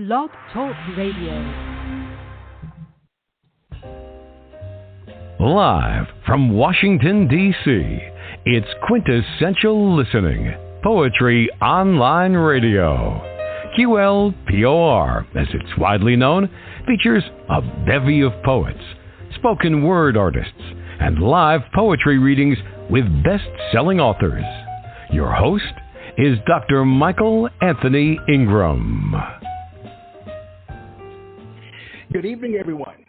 Blog Talk Radio. Live from Washington, D.C., it's Quintessential Listening, Poetry Online Radio. QLPOR, as it's widely known, features a bevy of poets, spoken word artists, and live poetry readings with best-selling authors. Your host is Dr. Michael Anthony Ingram. Good evening, everyone.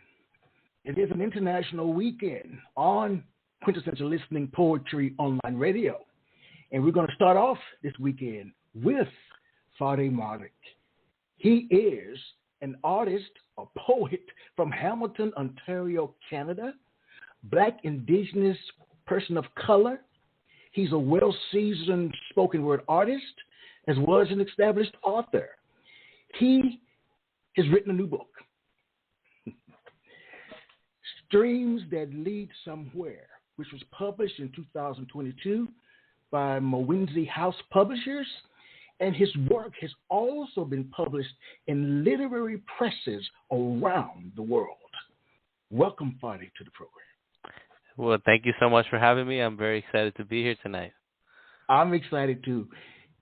It is an international weekend on Quintessential Listening Poetry Online Radio. And we're going to start off this weekend with Fareh Malik. He is an artist, a poet from Hamilton, Ontario, Canada, Black Indigenous person of color. He's a well-seasoned spoken word artist as well as an established author. He has written a new book, Streams That Lead Somewhere, which was published in 2022 by Mawenzi House Publishers, and his work has also been published in literary presses around the world. Welcome, Fareh, to the program. Well, thank you so much for having me. I'm very excited to be here tonight. I'm excited, too.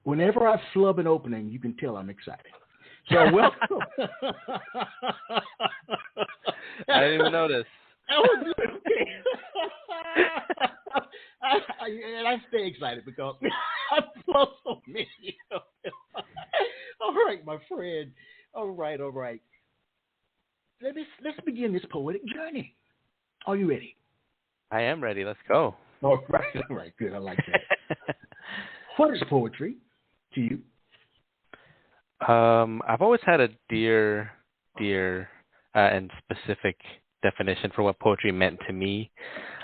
Whenever I flub an opening, you can tell I'm excited. So welcome. I didn't even notice. And I stay excited because I flow so many. All right, my friend. All right. Let's begin this poetic journey. Are you ready? I am ready. Let's go. All right. Good. I like that. What is poetry to you? I've always had a dear, and specific definition for what poetry meant to me.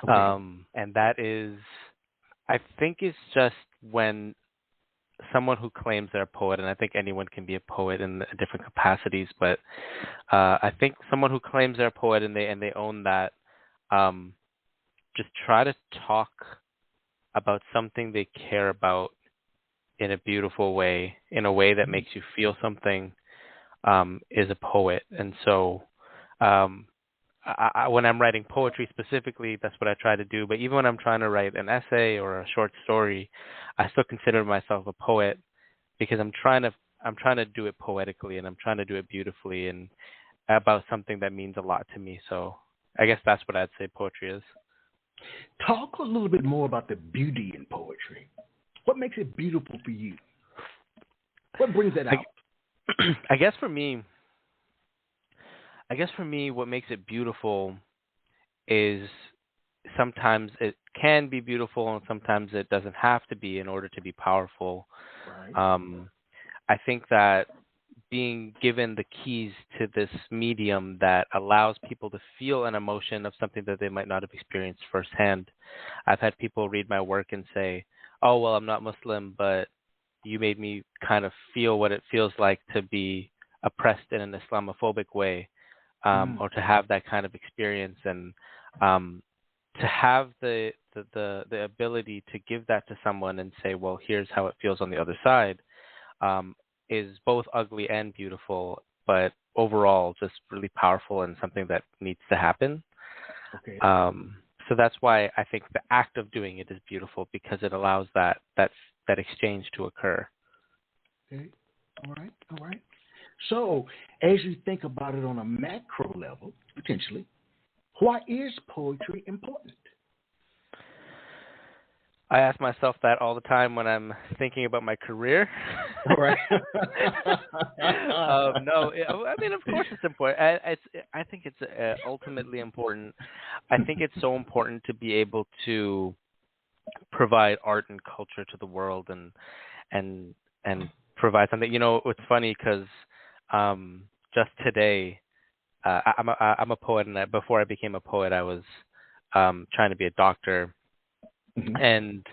Okay. And that is, I think it's just when someone who claims they're a poet, and I think anyone can be a poet in different capacities, but I think someone who claims they're a poet and they own that, just try to talk about something they care about in a beautiful way, in a way that makes you feel something, is a poet. And so when I'm writing poetry specifically, that's what I try to do. But even when I'm trying to write an essay or a short story, I still consider myself a poet because I'm trying to do it poetically, and I'm trying to do it beautifully and about something that means a lot to me. So I guess that's what I'd say poetry is. Talk a little bit more about the beauty in poetry. What makes it beautiful for you? What brings that out? I guess for me, what makes it beautiful is sometimes it can be beautiful and sometimes it doesn't have to be in order to be powerful. Right. I think that being given the keys to this medium that allows people to feel an emotion of something that they might not have experienced firsthand. I've had people read my work and say, oh, well, I'm not Muslim, but you made me kind of feel what it feels like to be oppressed in an Islamophobic way. Or to have that kind of experience, and to have the ability to give that to someone and say, well, here's how it feels on the other side, is both ugly and beautiful, but overall just really powerful and something that needs to happen. Okay. So that's why I think the act of doing it is beautiful, because it allows that exchange to occur. Okay. All right. So, as you think about it on a macro level, potentially, why is poetry important? I ask myself that all the time when I'm thinking about my career. All right. No, I mean, of course it's important. I think it's ultimately important. I think it's so important to be able to provide art and culture to the world and provide something. You know, it's funny because just today, I'm a poet, and before I became a poet, I was trying to be a doctor, and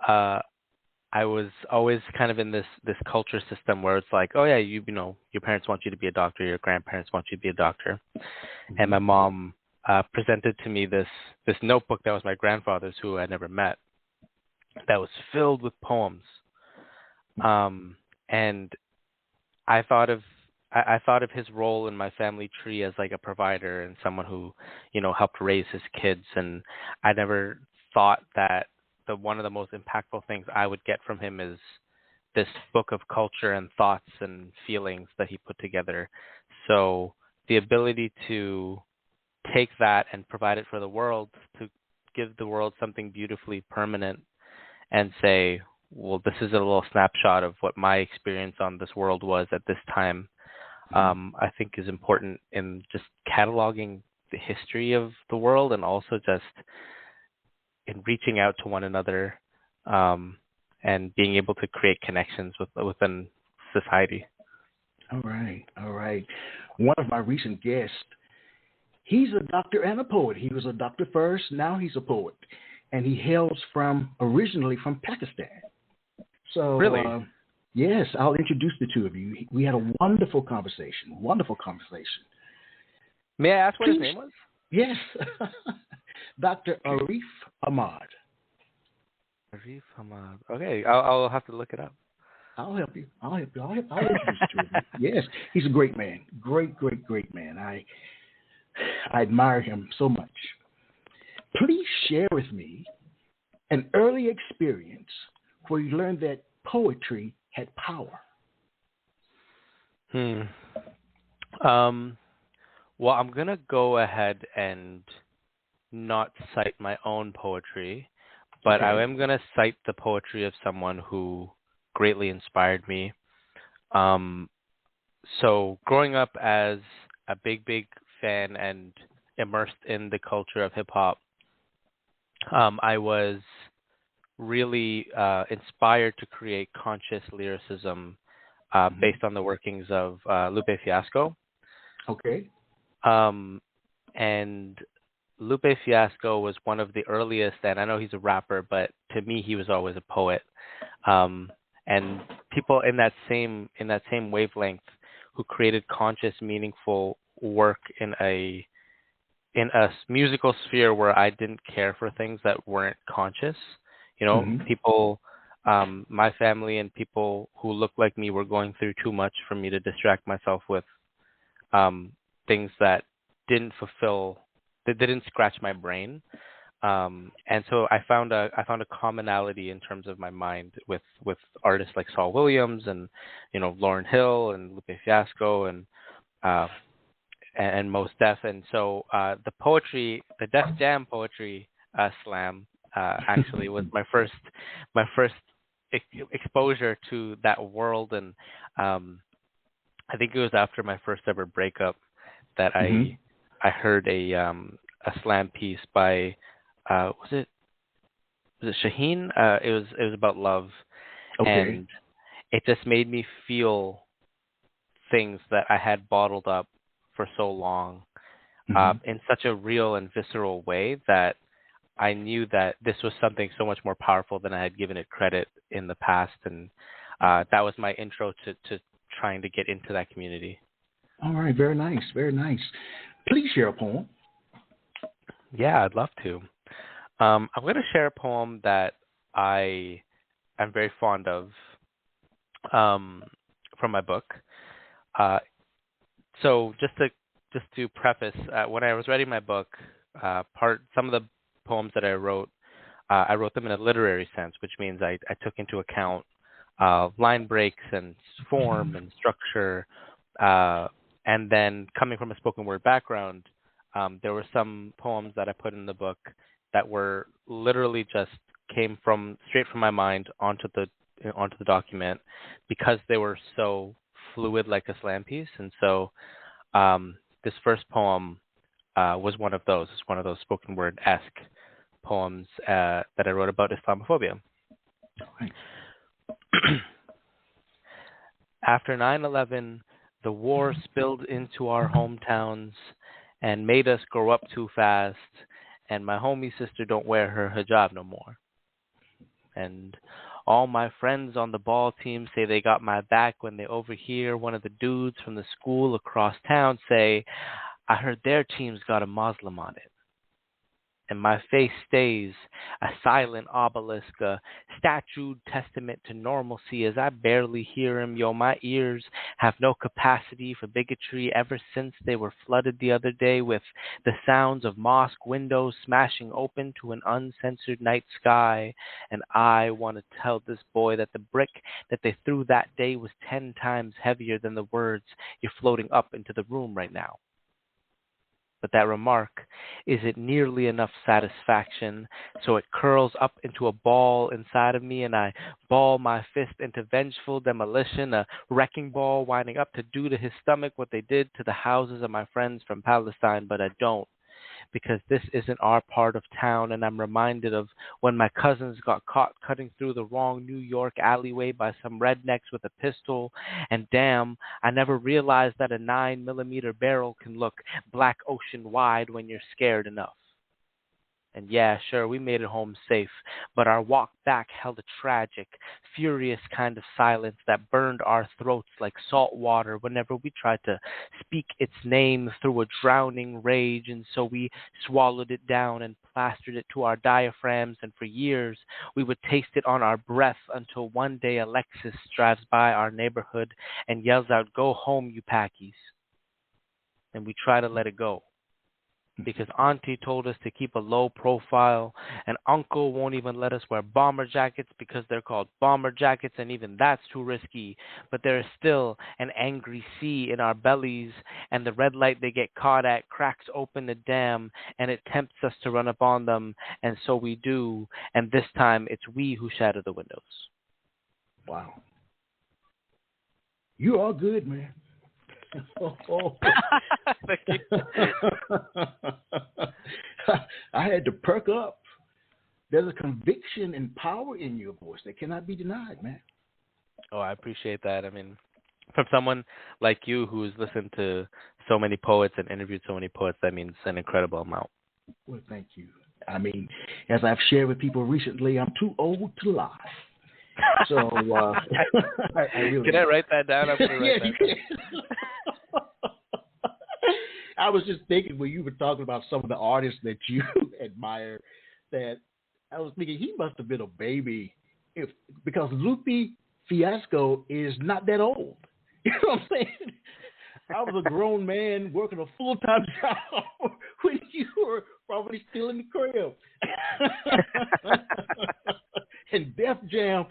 I was always kind of in this culture system where it's like, oh yeah, you know, your parents want you to be a doctor, your grandparents want you to be a doctor, and my mom presented to me this notebook that was my grandfather's, who I never met, that was filled with poems, and I thought of I thought of his role in my family tree as like a provider and someone who, helped raise his kids. And I never thought that one of the most impactful things I would get from him is this book of culture and thoughts and feelings that he put together. So the ability to take that and provide it for the world, to give the world something beautifully permanent and say, well, this is a little snapshot of what my experience on this world was at this time, I think is important in just cataloging the history of the world and also just in reaching out to one another and being able to create connections within society. All right, all right. One of my recent guests, he's a doctor and a poet. He was a doctor first, now he's a poet. And he hails originally from Pakistan. So, really? Yes, I'll introduce the two of you. We had a wonderful conversation. May I ask what his name was? Yes. Dr. Arif Ahmad. Arif Ahmad. Okay, I'll have to look it up. I'll help you. I'll introduce the two of you. Yes, he's a great man. Great man. I admire him so much. Please share with me an early experience where you learned that poetry had power. Well, I'm going to go ahead and not cite my own poetry, but okay. I am going to cite the poetry of someone who greatly inspired me. So growing up as a big fan and immersed in the culture of hip-hop, I was really inspired to create conscious lyricism based on the workings of Lupe Fiasco. Okay. And Lupe Fiasco was one of the earliest, and I know he's a rapper, but to me he was always a poet. And people in that same wavelength who created conscious, meaningful work in a musical sphere where I didn't care for things that weren't conscious. People, my family and people who looked like me were going through too much for me to distract myself with things that didn't scratch my brain. And so I found a commonality in terms of my mind with artists like Saul Williams and Lauryn Hill and Lupe Fiasco and Mos Def. And so the Def Jam poetry slam actually was my first exposure to that world. And I think it was after my first ever breakup that I heard a slam piece by was it Shaheen? It was about love. Okay. And it just made me feel things that I had bottled up for so long in such a real and visceral way that I knew that this was something so much more powerful than I had given it credit in the past. And that was my intro to trying to get into that community. All right. Very nice. Very nice. Please share a poem. Yeah, I'd love to. I'm going to share a poem that I am very fond of from my book. So just to preface, when I was writing my book, some of the poems that I wrote them in a literary sense, which means I took into account line breaks and form and structure. And then coming from a spoken word background, there were some poems that I put in the book that were literally just came straight from my mind onto the document because they were so fluid like a slam piece. And so this first poem was one of those. It's one of those spoken word-esque poems that I wrote about Islamophobia. Right. After 9/11, the war spilled into our hometowns and made us grow up too fast, and my homie sister don't wear her hijab no more. And all my friends on the ball team say they got my back when they overhear one of the dudes from the school across town say, I heard their team's got a Muslim on it. and my face stays a silent obelisk, a statued testament to normalcy as I barely hear him. Yo, my ears have no capacity for bigotry ever since they were flooded the other day with the sounds of mosque windows smashing open to an uncensored night sky. And I want to tell this boy that the brick that they threw that day was 10 times heavier than the words you're floating up into the room right now. But that remark isn't nearly enough satisfaction, so it curls up into a ball inside of me, and I ball my fist into vengeful demolition, a wrecking ball winding up to do to his stomach what they did to the houses of my friends from Palestine. But I don't, because this isn't our part of town, and I'm reminded of when my cousins got caught cutting through the wrong New York alleyway by some rednecks with a pistol, and damn, I never realized that a 9mm barrel can look black ocean wide when you're scared enough. And yeah, sure, we made it home safe, but our walk back held a tragic, furious kind of silence that burned our throats like salt water whenever we tried to speak its name through a drowning rage, and so we swallowed it down and plastered it to our diaphragms, and for years we would taste it on our breath until one day Alexis drives by our neighborhood and yells out, "Go home, you packies." And we try to let it go, because Auntie told us to keep a low profile, and Uncle won't even let us wear bomber jackets because they're called bomber jackets, and even that's too risky. But there is still an angry sea in our bellies, and the red light they get caught at cracks open the dam, and it tempts us to run up on them, and so we do, and this time it's we who shatter the windows. Wow. You are good, man. Thank you. I had to perk up. There's a conviction and power in your voice that cannot be denied, man. Oh, I appreciate that. I mean, from someone like you who's listened to so many poets and interviewed so many poets, that means an incredible amount. Well, thank you. I mean, as I've shared with people recently, I'm too old to lie. So, I really can I write that down? I'm going to write that down. I was just thinking when you were talking about some of the artists that you admire, that I was thinking he must have been a baby because Lupe Fiasco is not that old. You know what I'm saying? I was a grown man working a full-time job when you were probably still in the crib. And Def Jam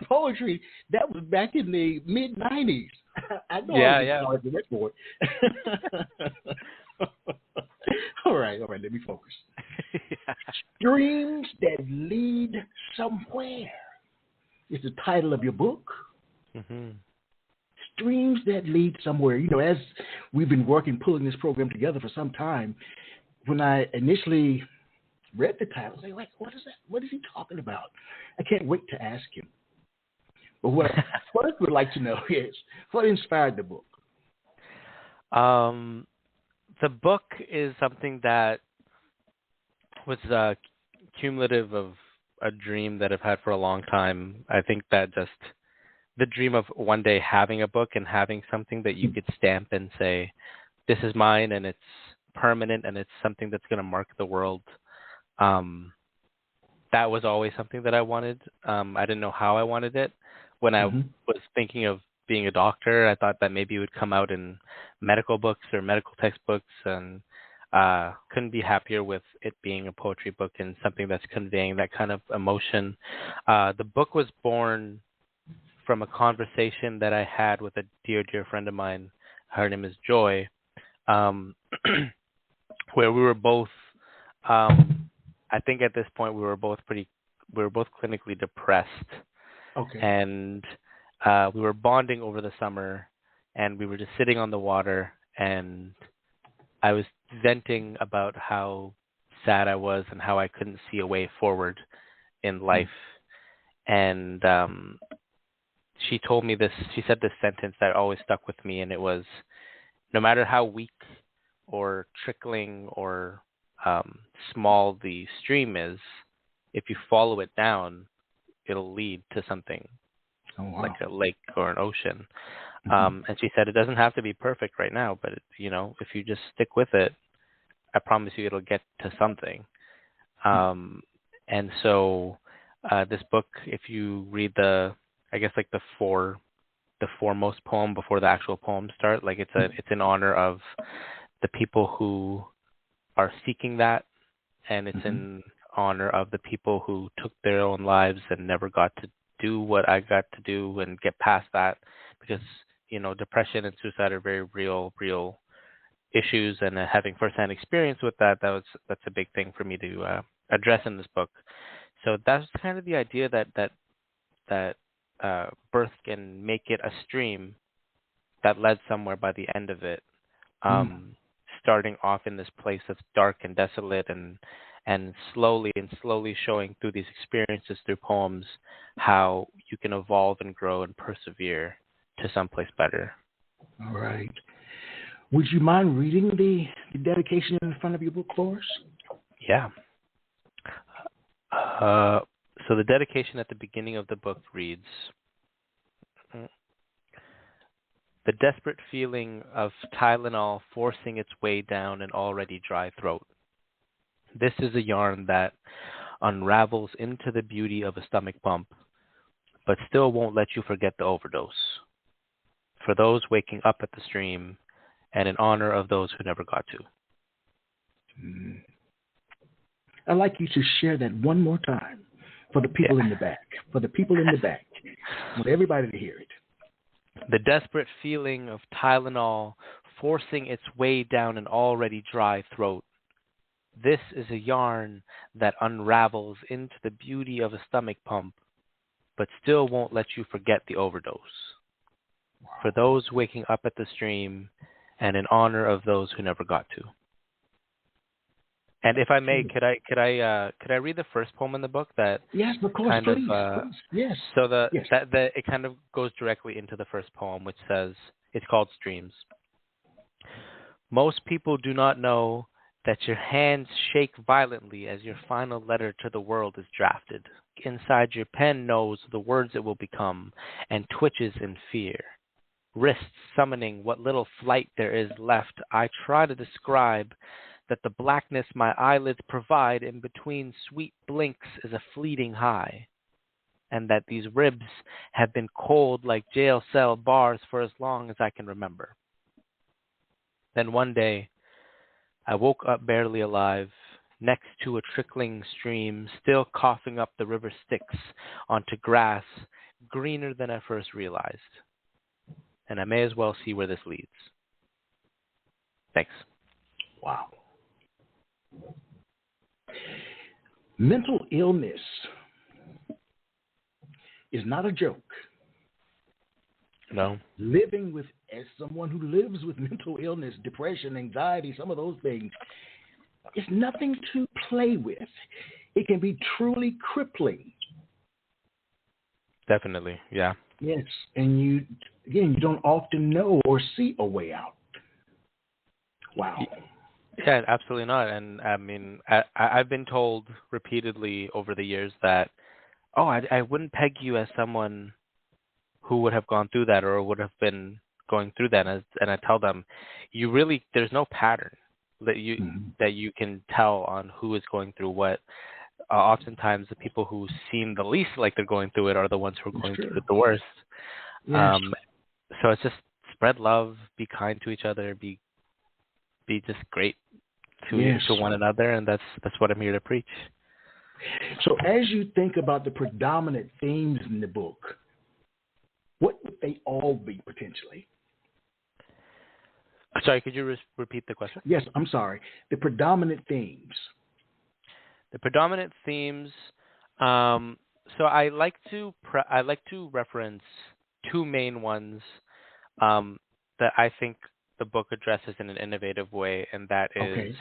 poetry, that was back in the mid-90s. I know I was the record. All right, let me focus. Streams that lead somewhere is the title of your book. Mm-hmm. Streams that lead somewhere. You know, as we've been pulling this program together for some time, when I initially read the title, I was like, wait, what is that? What is he talking about? I can't wait to ask him. But what I first would like to know is, what inspired the book? The book is something that was cumulative of a dream that I've had for a long time. I think that just the dream of one day having a book and having something that you could stamp and say, this is mine, and it's permanent, and it's something that's going to mark the world. That was always something that I wanted. I didn't know how I wanted it. When I was thinking of being a doctor, I thought that maybe it would come out in medical books or medical textbooks, and couldn't be happier with it being a poetry book and something that's conveying that kind of emotion. The book was born from a conversation that I had with a dear, dear friend of mine. Her name is Joy, where we were both, I think at this point we were both clinically depressed. Okay. And we were bonding over the summer, and we were just sitting on the water, and I was venting about how sad I was and how I couldn't see a way forward in life. And she told me this, she said this sentence that always stuck with me, and it was, no matter how weak or trickling or small the stream is, if you follow it down, it'll lead to something like a lake or an ocean. And she said, it doesn't have to be perfect right now, but if you just stick with it, I promise you it'll get to something. And so this book, if you read the foremost poem before the actual poems start, like it's in honor of the people who are seeking that, and it's in honor of the people who took their own lives and never got to do what I got to do and get past that, because depression and suicide are very real issues, and having firsthand experience with that's a big thing for me to address in this book. So that's kind of the idea that birth can make it a stream that led somewhere by the end of it, starting off in this place that's dark and desolate, and slowly showing through these experiences, through poems, how you can evolve and grow and persevere to someplace better. All right. Would you mind reading the dedication in front of your book for us? Yeah. So the dedication at the beginning of the book reads, "The desperate feeling of Tylenol forcing its way down an already dry throat. This is a yarn that unravels into the beauty of a stomach pump, but still won't let you forget the overdose. For those waking up at the stream, and in honor of those who never got to." I'd like you to share that one more time for the people in the back. For the people in the back. I want everybody to hear it. The desperate feeling of Tylenol forcing its way down an already dry throat. This is a yarn that unravels into the beauty of a stomach pump, but still won't let you forget the overdose. For those waking up at the stream, and in honor of those who never got to. And if I may, could I read the first poem in the book that? Yes, of course, kind please. of, Yes. So it kind of goes directly into the first poem, which says, it's called Streams. Most people do not know that your hands shake violently as your final letter to the world is drafted. Inside your pen knows the words it will become and twitches in fear. Wrists summoning what little flight there is left, I try to describe that the blackness my eyelids provide in between sweet blinks is a fleeting high, and that these ribs have been cold like jail cell bars for as long as I can remember. Then one day, I woke up barely alive, next to a trickling stream, still coughing up the river Styx onto grass greener than I first realized. And I may as well see where this leads. Thanks. Wow. Mental illness is not a joke. No. As someone who lives with mental illness, depression, anxiety, some of those things, it's nothing to play with. It can be truly crippling. Definitely, yeah. Yes, and you don't often know or see a way out. Wow. Yeah, absolutely not. And I mean, I've been told repeatedly over the years that, I wouldn't peg you as someone who would have gone through that or would have been going through that. And I tell them, there's no pattern that you can tell on who is going through what. Oftentimes, the people who seem the least like they're going through it are the ones who are going through it the worst. Yes. So it's just spread love, be kind to each other, be just great to one another, and that's what I'm here to preach. So as you think about the predominant themes in the book, what would they all be potentially? Sorry, could you repeat the question? Yes, I'm sorry. The predominant themes. The predominant themes. So I like to reference two main ones that I think the book addresses in an innovative way, and that is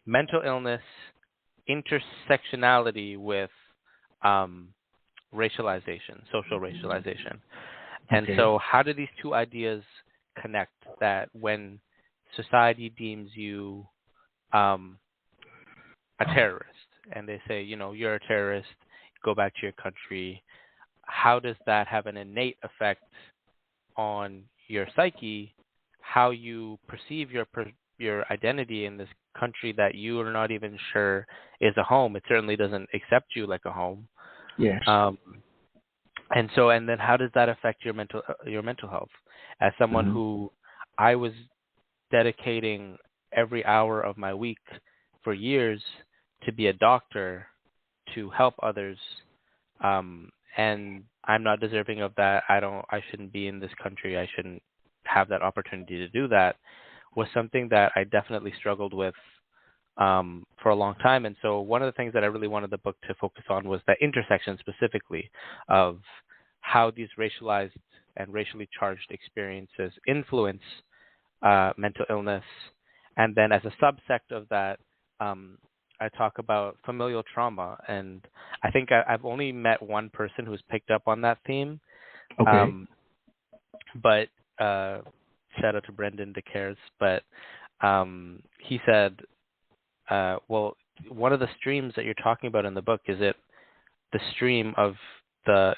mental illness, intersectionality with racialization, social racialization. And so how do these two ideas connect? That when society deems you a terrorist, and they say, you're a terrorist, go back to your country, how does that have an innate effect on your psyche, how you perceive your identity in this country that you are not even sure is a home. It certainly doesn't accept you like a home. Yes. And then how does that affect your mental health? As someone who I was dedicating every hour of my week for years to be a doctor, to help others, and I'm not deserving of that. I shouldn't be in this country. I shouldn't have that opportunity to do that, was something that I definitely struggled with for a long time. And so one of the things that I really wanted the book to focus on was that intersection specifically of how these racialized and racially charged experiences influence mental illness. And then as a subsect of that, I talk about familial trauma. And I think I've only met one person who's picked up on that theme. Okay. But shout out to Brendan DeCares. But he said, well, one of the streams that you're talking about in the book, is it the stream of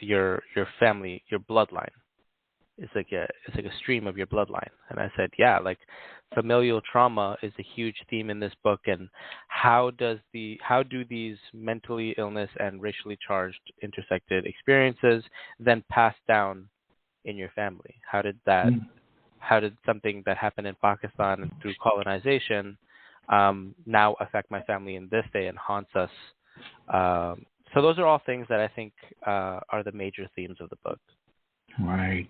your family, your bloodline? It's like a stream of your bloodline. And I said, yeah, like familial trauma is a huge theme in this book. And how do these mentally illness and racially charged intersected experiences then pass down in your family? How did something that happened in Pakistan and through colonization now affect my family in this day and haunts us? So those are all things that I think are the major themes of the book. Right.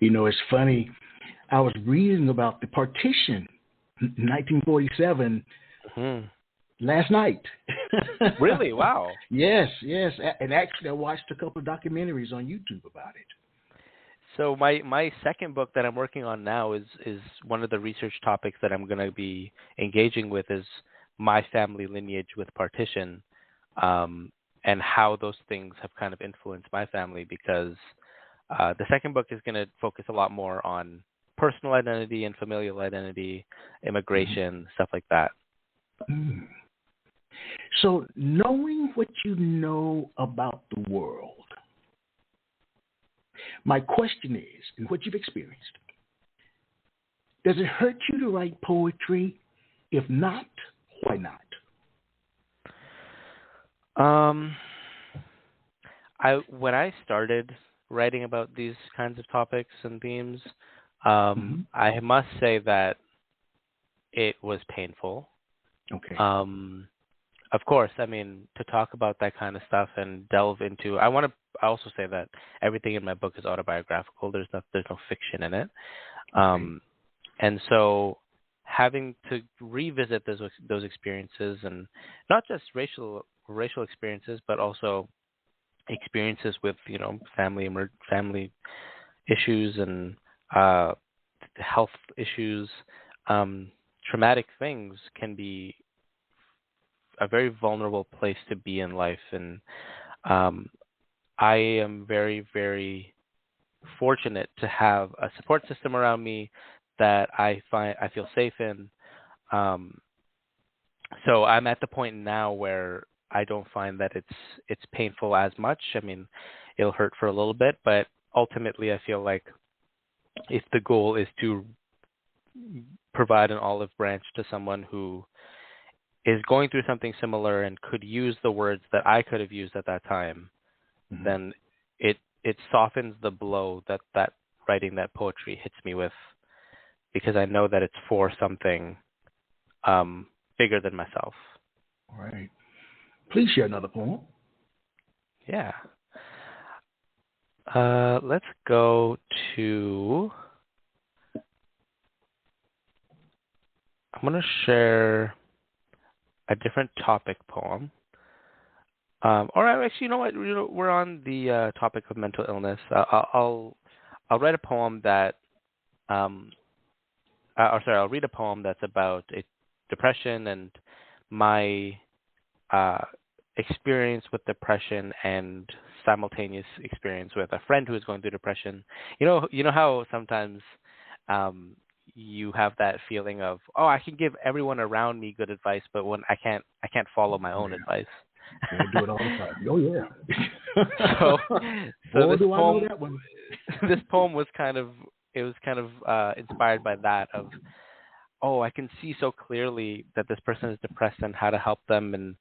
It's funny. I was reading about the partition, 1947, last night. Really? Wow. Yes. And actually, I watched a couple of documentaries on YouTube about it. So my second book that I'm working on now is one of the research topics that I'm going to be engaging with is my family lineage with partition, and how those things have kind of influenced my family, because the second book is going to focus a lot more on personal identity and familial identity, immigration, stuff like that. So knowing what you know about the world, my question is, and what you've experienced, does it hurt you to write poetry? If not, why not? When I started writing about these kinds of topics and themes, I must say that it was painful. Okay. Of course, I mean, to talk about that kind of stuff and delve into, I also say that everything in my book is autobiographical. There's no fiction in it. Okay. And so having to revisit those experiences, and not just racial experiences, but also experiences with, family issues and health issues, traumatic things can be a very vulnerable place to be in life. And I am very, very fortunate to have a support system around me that I feel safe in. So I'm at the point now where I don't find that it's painful as much. I mean, it'll hurt for a little bit, but ultimately I feel like if the goal is to provide an olive branch to someone who is going through something similar and could use the words that I could have used at that time, then it softens the blow that writing that poetry hits me with, because I know that it's for something bigger than myself. All right. Please share another poem. Yeah. Let's go to... I'm going to share a different topic poem. Or actually, you know what? We're on the topic of mental illness. I'll write a poem that... I'll read a poem that's about depression and my experience with depression and simultaneous experience with a friend who is going through depression. You know how sometimes you have that feeling of, I can give everyone around me good advice, but when I can't follow my own advice. I do it all the time. Oh yeah. so Boy, this do I poem, know that one. This poem was kind of inspired by that. Of oh, I can see so clearly that this person is depressed and how to help them, and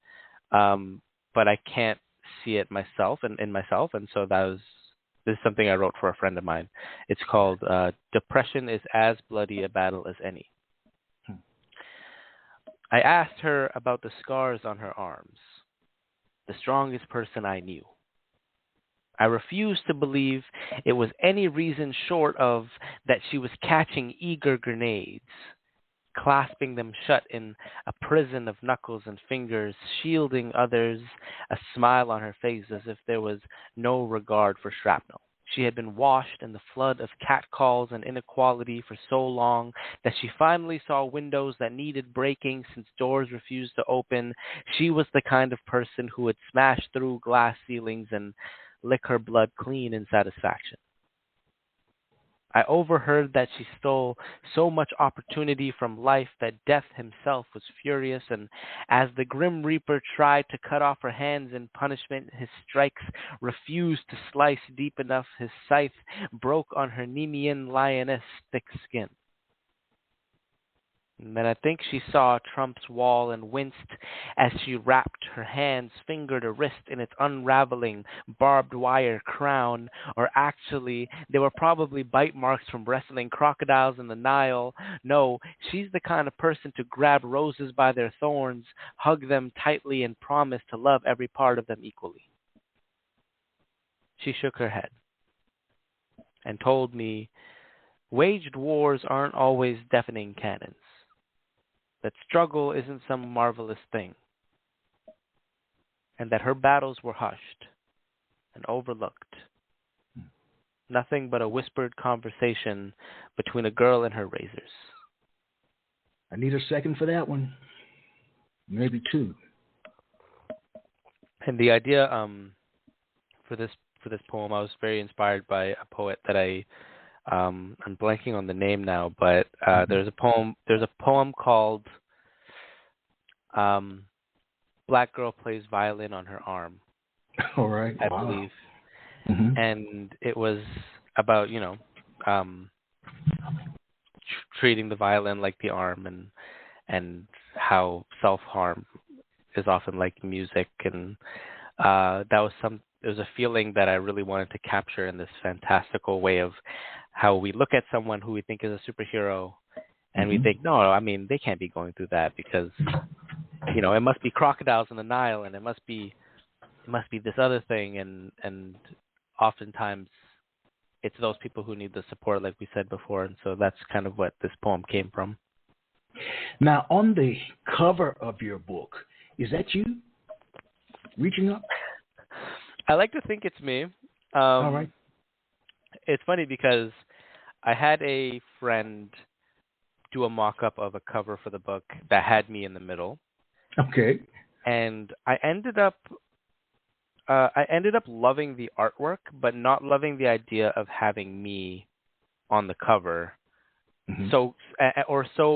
but I can't see it myself and in myself, and so this is something I wrote for a friend of mine. It's called "Depression is as bloody a battle as any." I asked her about the scars on her arms, the strongest person I knew. I refused to believe it was any reason short of that she was catching eager grenades, clasping them shut in a prison of knuckles and fingers, shielding others, a smile on her face as if there was no regard for shrapnel. She had been washed in the flood of catcalls and inequality for so long that she finally saw windows that needed breaking since doors refused to open. She was the kind of person who would smash through glass ceilings and lick her blood clean in satisfaction. I overheard that she stole so much opportunity from life that death himself was furious, and as the Grim Reaper tried to cut off her hands in punishment, his strikes refused to slice deep enough. His scythe broke on her Nemean lioness' thick skin. And then I think she saw Trump's wall and winced as she wrapped her hands finger to wrist in its unraveling barbed wire crown, or actually, they were probably bite marks from wrestling crocodiles in the Nile. No, she's the kind of person to grab roses by their thorns, hug them tightly, and promise to love every part of them equally. She shook her head and told me waged wars aren't always deafening cannons, that struggle isn't some marvelous thing, and that her battles were hushed and overlooked. Nothing but a whispered conversation between a girl and her razors. I need a second for that one. Maybe two. And the idea for this poem, I was very inspired by a poet that I'm blanking on the name now, but there's a poem called Black Girl Plays Violin on Her Arm. All right. I believe. Mm-hmm. And it was about, treating the violin like the arm, and how self-harm is often like music, and it was a feeling that I really wanted to capture in this fantastical way of how we look at someone who we think is a superhero, and we think, no, I mean, they can't be going through that because, it must be crocodiles in the Nile, and it must be this other thing, and oftentimes it's those people who need the support, like we said before, and so that's kind of what this poem came from. Now, on the cover of your book, is that you reaching up? I like to think it's me. All right. It's funny because I had a friend do a mock-up of a cover for the book that had me in the middle. Okay. And I ended up loving the artwork, but not loving the idea of having me on the cover, so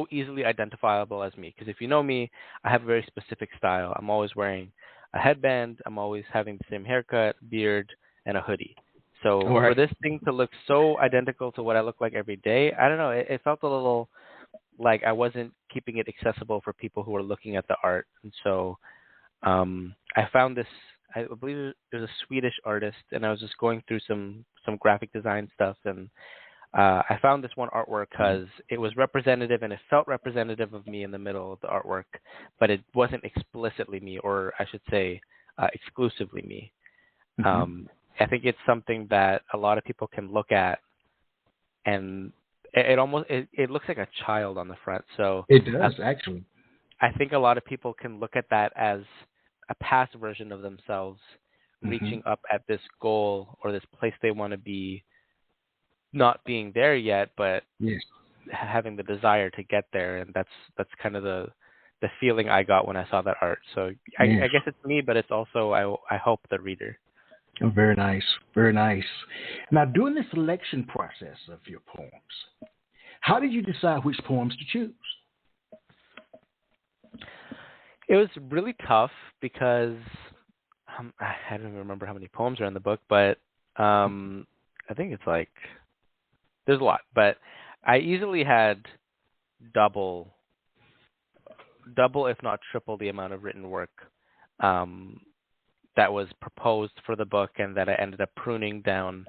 easily identifiable as me. Because if you know me, I have a very specific style. I'm always wearing a headband. I'm always having the same haircut, beard, and a hoodie. So for this thing to look so identical to what I look like every day, I don't know. It felt a little like I wasn't keeping it accessible for people who were looking at the art. And so I found this. I believe there's a Swedish artist, and I was just going through some graphic design stuff, and I found this one artwork because it was representative, and it felt representative of me in the middle of the artwork, but it wasn't explicitly me, or I should say exclusively me. I think it's something that a lot of people can look at, and it looks like a child on the front. So it does, actually. I think a lot of people can look at that as a past version of themselves reaching up at this goal or this place they want to be, not being there yet, but having the desire to get there. And that's kind of the feeling I got when I saw that art. So I guess it's me, but it's also, I hope, the reader. Oh, very nice. Very nice. Now, during the selection process of your poems, how did you decide which poems to choose? It was really tough because I don't even remember how many poems are in the book, but I think it's like, there's a lot. But I easily had double, if not triple, the amount of written work that was proposed for the book, and that I ended up pruning down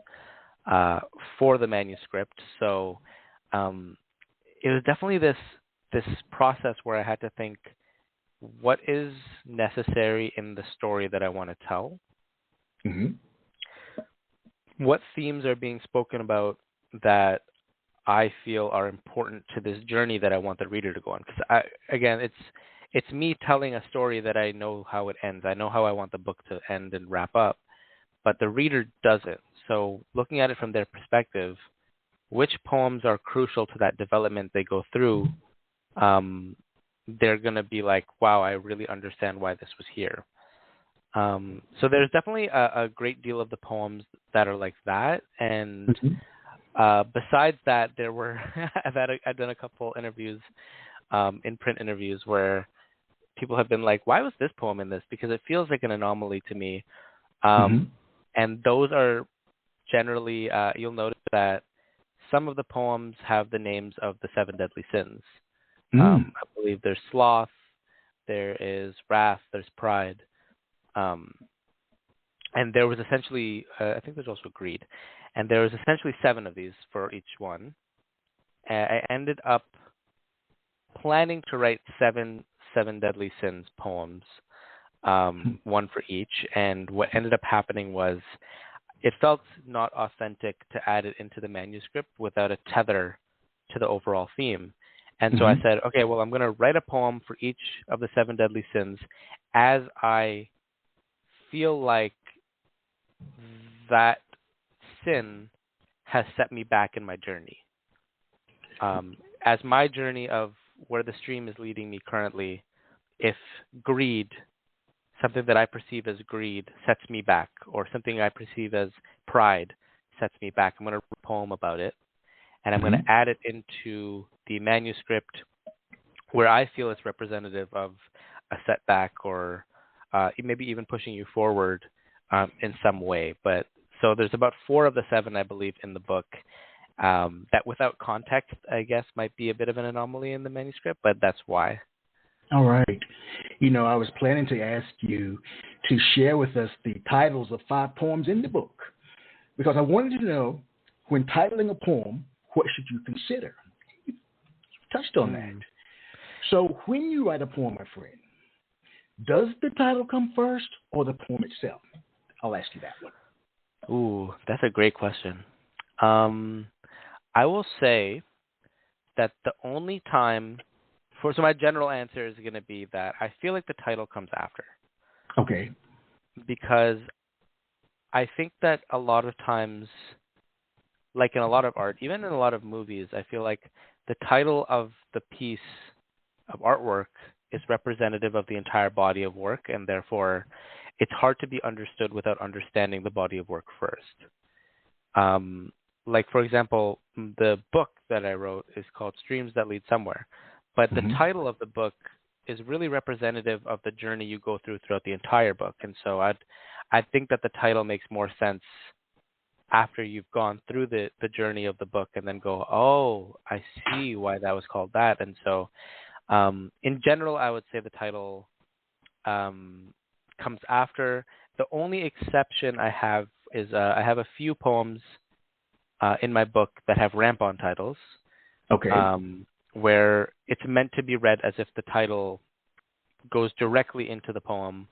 for the manuscript. So it was definitely this process where I had to think, what is necessary in the story that I want to tell? Mm-hmm. What themes are being spoken about that I feel are important to this journey that I want the reader to go on? Because again, it's me telling a story that I know how it ends. I know how I want the book to end and wrap up, but the reader doesn't. So looking at it from their perspective, which poems are crucial to that development they go through, they're going to be like, wow, I really understand why this was here. So there's definitely a great deal of the poems that are like that. And besides that, there were, I've done a couple interviews, in print interviews, where people have been like, why was this poem in this? Because it feels like an anomaly to me. And those are generally, you'll notice that some of the poems have the names of the 7 deadly sins. I believe there's sloth, there is wrath, there's pride. And there was essentially, I think there's also greed. And there was essentially 7 of these for each one. I ended up planning to write seven deadly sins poems, one for each. And what ended up happening was, it felt not authentic to add it into the manuscript without a tether to the overall theme. And so I said, okay, well, I'm going to write a poem for each of the 7 deadly sins as I feel like that sin has set me back in my journey. As my journey of where the stream is leading me currently, if greed, something that I perceive as greed, sets me back, or something I perceive as pride sets me back, I'm going to write a poem about it, and I'm going to add it into the manuscript where I feel it's representative of a setback, or maybe even pushing you forward in some way. But so there's about 4 of the 7, I believe, in the book that without context, I guess, might be a bit of an anomaly in the manuscript, but that's why. All right. You know, I was planning to ask you to share with us the titles of 5 poems in the book, because I wanted to know, when titling a poem, what should you consider? You touched on that. So when you write a poem, my friend, does the title come first or the poem itself? I'll ask you that one. Ooh, that's a great question. I will say that the only time, so my general answer is going to be that I feel like the title comes after. Okay. Because I think that a lot of times, like in a lot of art, even in a lot of movies, I feel like the title of the piece of artwork is representative of the entire body of work, and therefore it's hard to be understood without understanding the body of work first. Like, for example, the book that I wrote is called Streams That Lead Somewhere, but the title of the book is really representative of the journey you go throughout the entire book. And so I think that the title makes more sense after you've gone through the journey of the book, and then go, oh, I see why that was called that. And so in general, I would say the title comes after. The only exception I have is I have a few poems in my book that have ramp-on titles. Okay. Where it's meant to be read as if the title goes directly into the poem.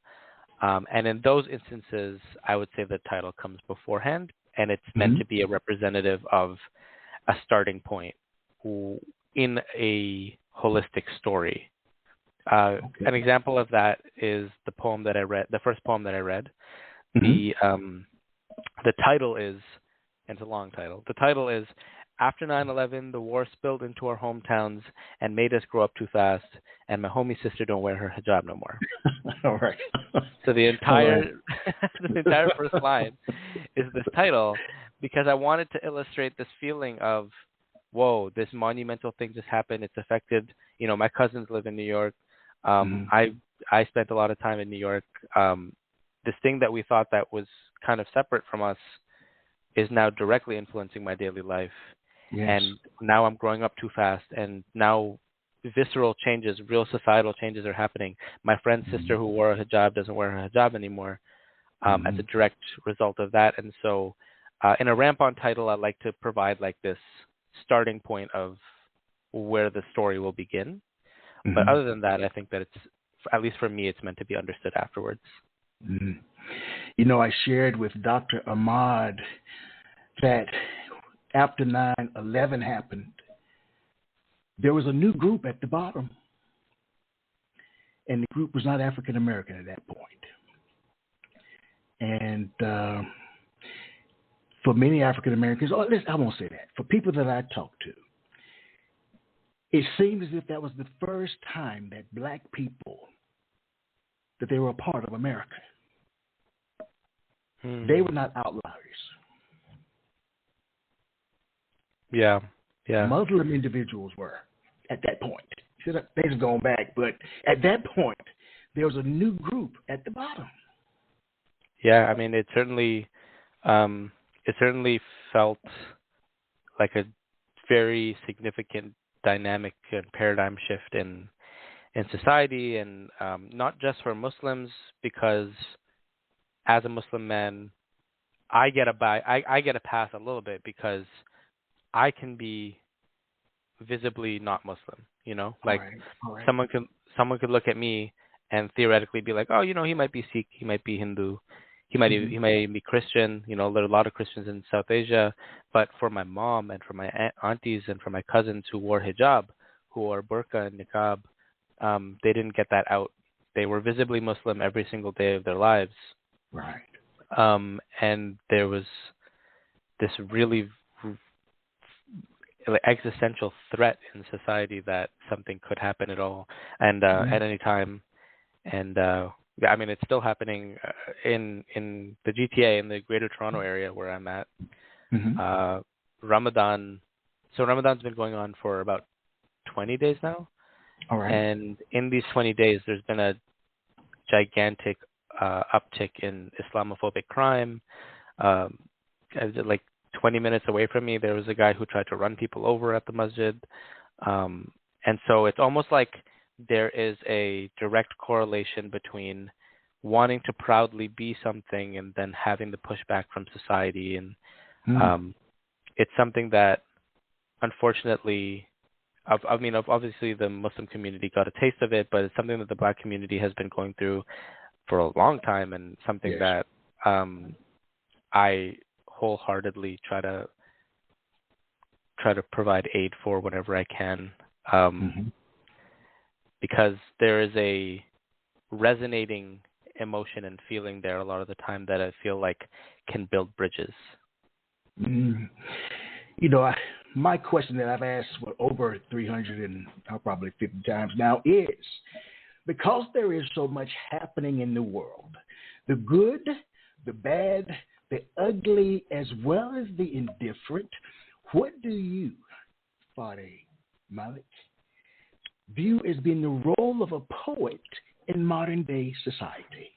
And in those instances, I would say the title comes beforehand, and it's meant to be a representative of a starting point in a holistic story. An example of that is the poem that I read, the first poem that I read. The title is, and it's a long title, the title is, After 9/11, the war spilled into our hometowns and made us grow up too fast, and my homie sister don't wear her hijab no more. All right. So the entire the entire first line is this title, because I wanted to illustrate this feeling of, whoa, this monumental thing just happened. It's affected, my cousins live in New York. I spent a lot of time in New York. This thing that we thought that was kind of separate from us is now directly influencing my daily life. Yes. And now I'm growing up too fast, and now visceral changes, real societal changes are happening. My friend's sister who wore a hijab doesn't wear her hijab anymore as a direct result of that. And so in a ramp-on title, I like to provide like this starting point of where the story will begin. But other than that, I think that it's, at least for me, it's meant to be understood afterwards. You know, I shared with Dr. Ahmad that after 9/11 happened, there was a new group at the bottom, and the group was not African American at that point. And for many African Americans, I won't say that, for people that I talked to, it seemed as if that was the first time that black people, that they were a part of America. They were not outliers. Yeah. Muslim individuals were at that point. They've gone back, but at that point, there was a new group at the bottom. Yeah, I mean, it certainly felt like a very significant dynamic and paradigm shift in society, and not just for Muslims, because as a Muslim man, I get a pass a little bit because I can be visibly not Muslim, you know, like All right. someone could look at me and theoretically be like, oh, you know, he might be Sikh, he might be Hindu, he might be Christian, you know, there are a lot of Christians in South Asia. But for my mom and for my aunties and for my cousins who wore hijab, who wore burqa and niqab, they didn't get that out. They were visibly Muslim every single day of their lives. Right. And there was this really existential threat in society that something could happen at all and at any time. And I mean, it's still happening in the GTA, in the Greater Toronto area where I'm at. Ramadan. So Ramadan's been going on for about 20 days now. All right. And in these 20 days, there's been a gigantic uptick in Islamophobic crime. Like 20 minutes away from me, there was a guy who tried to run people over at the masjid. And so it's almost like there is a direct correlation between wanting to proudly be something and then having the pushback from society. And it's something that, unfortunately, obviously the Muslim community got a taste of it, but it's something that the Black community has been going through for a long time, and something that I wholeheartedly try to provide aid for whenever I can, because there is a resonating emotion and feeling there a lot of the time that I feel like can build bridges. You know, my question that I've asked for over 300 and probably 50 times now is, because there is so much happening in the world, the good, the bad, the ugly, as well as the indifferent, what do you, Fareh Malik, view as being the role of a poet in modern day society?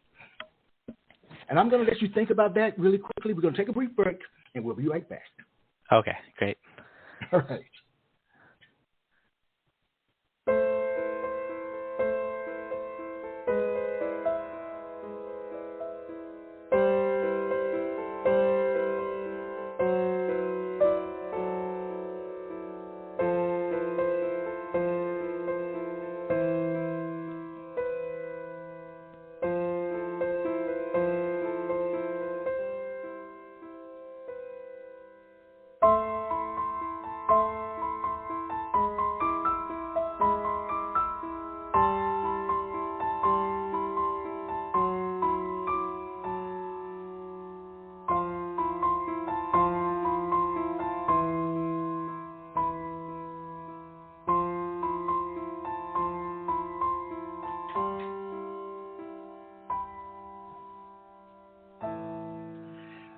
And I'm going to let you think about that really quickly. We're going to take a brief break, and we'll be right back. Okay, great. All right.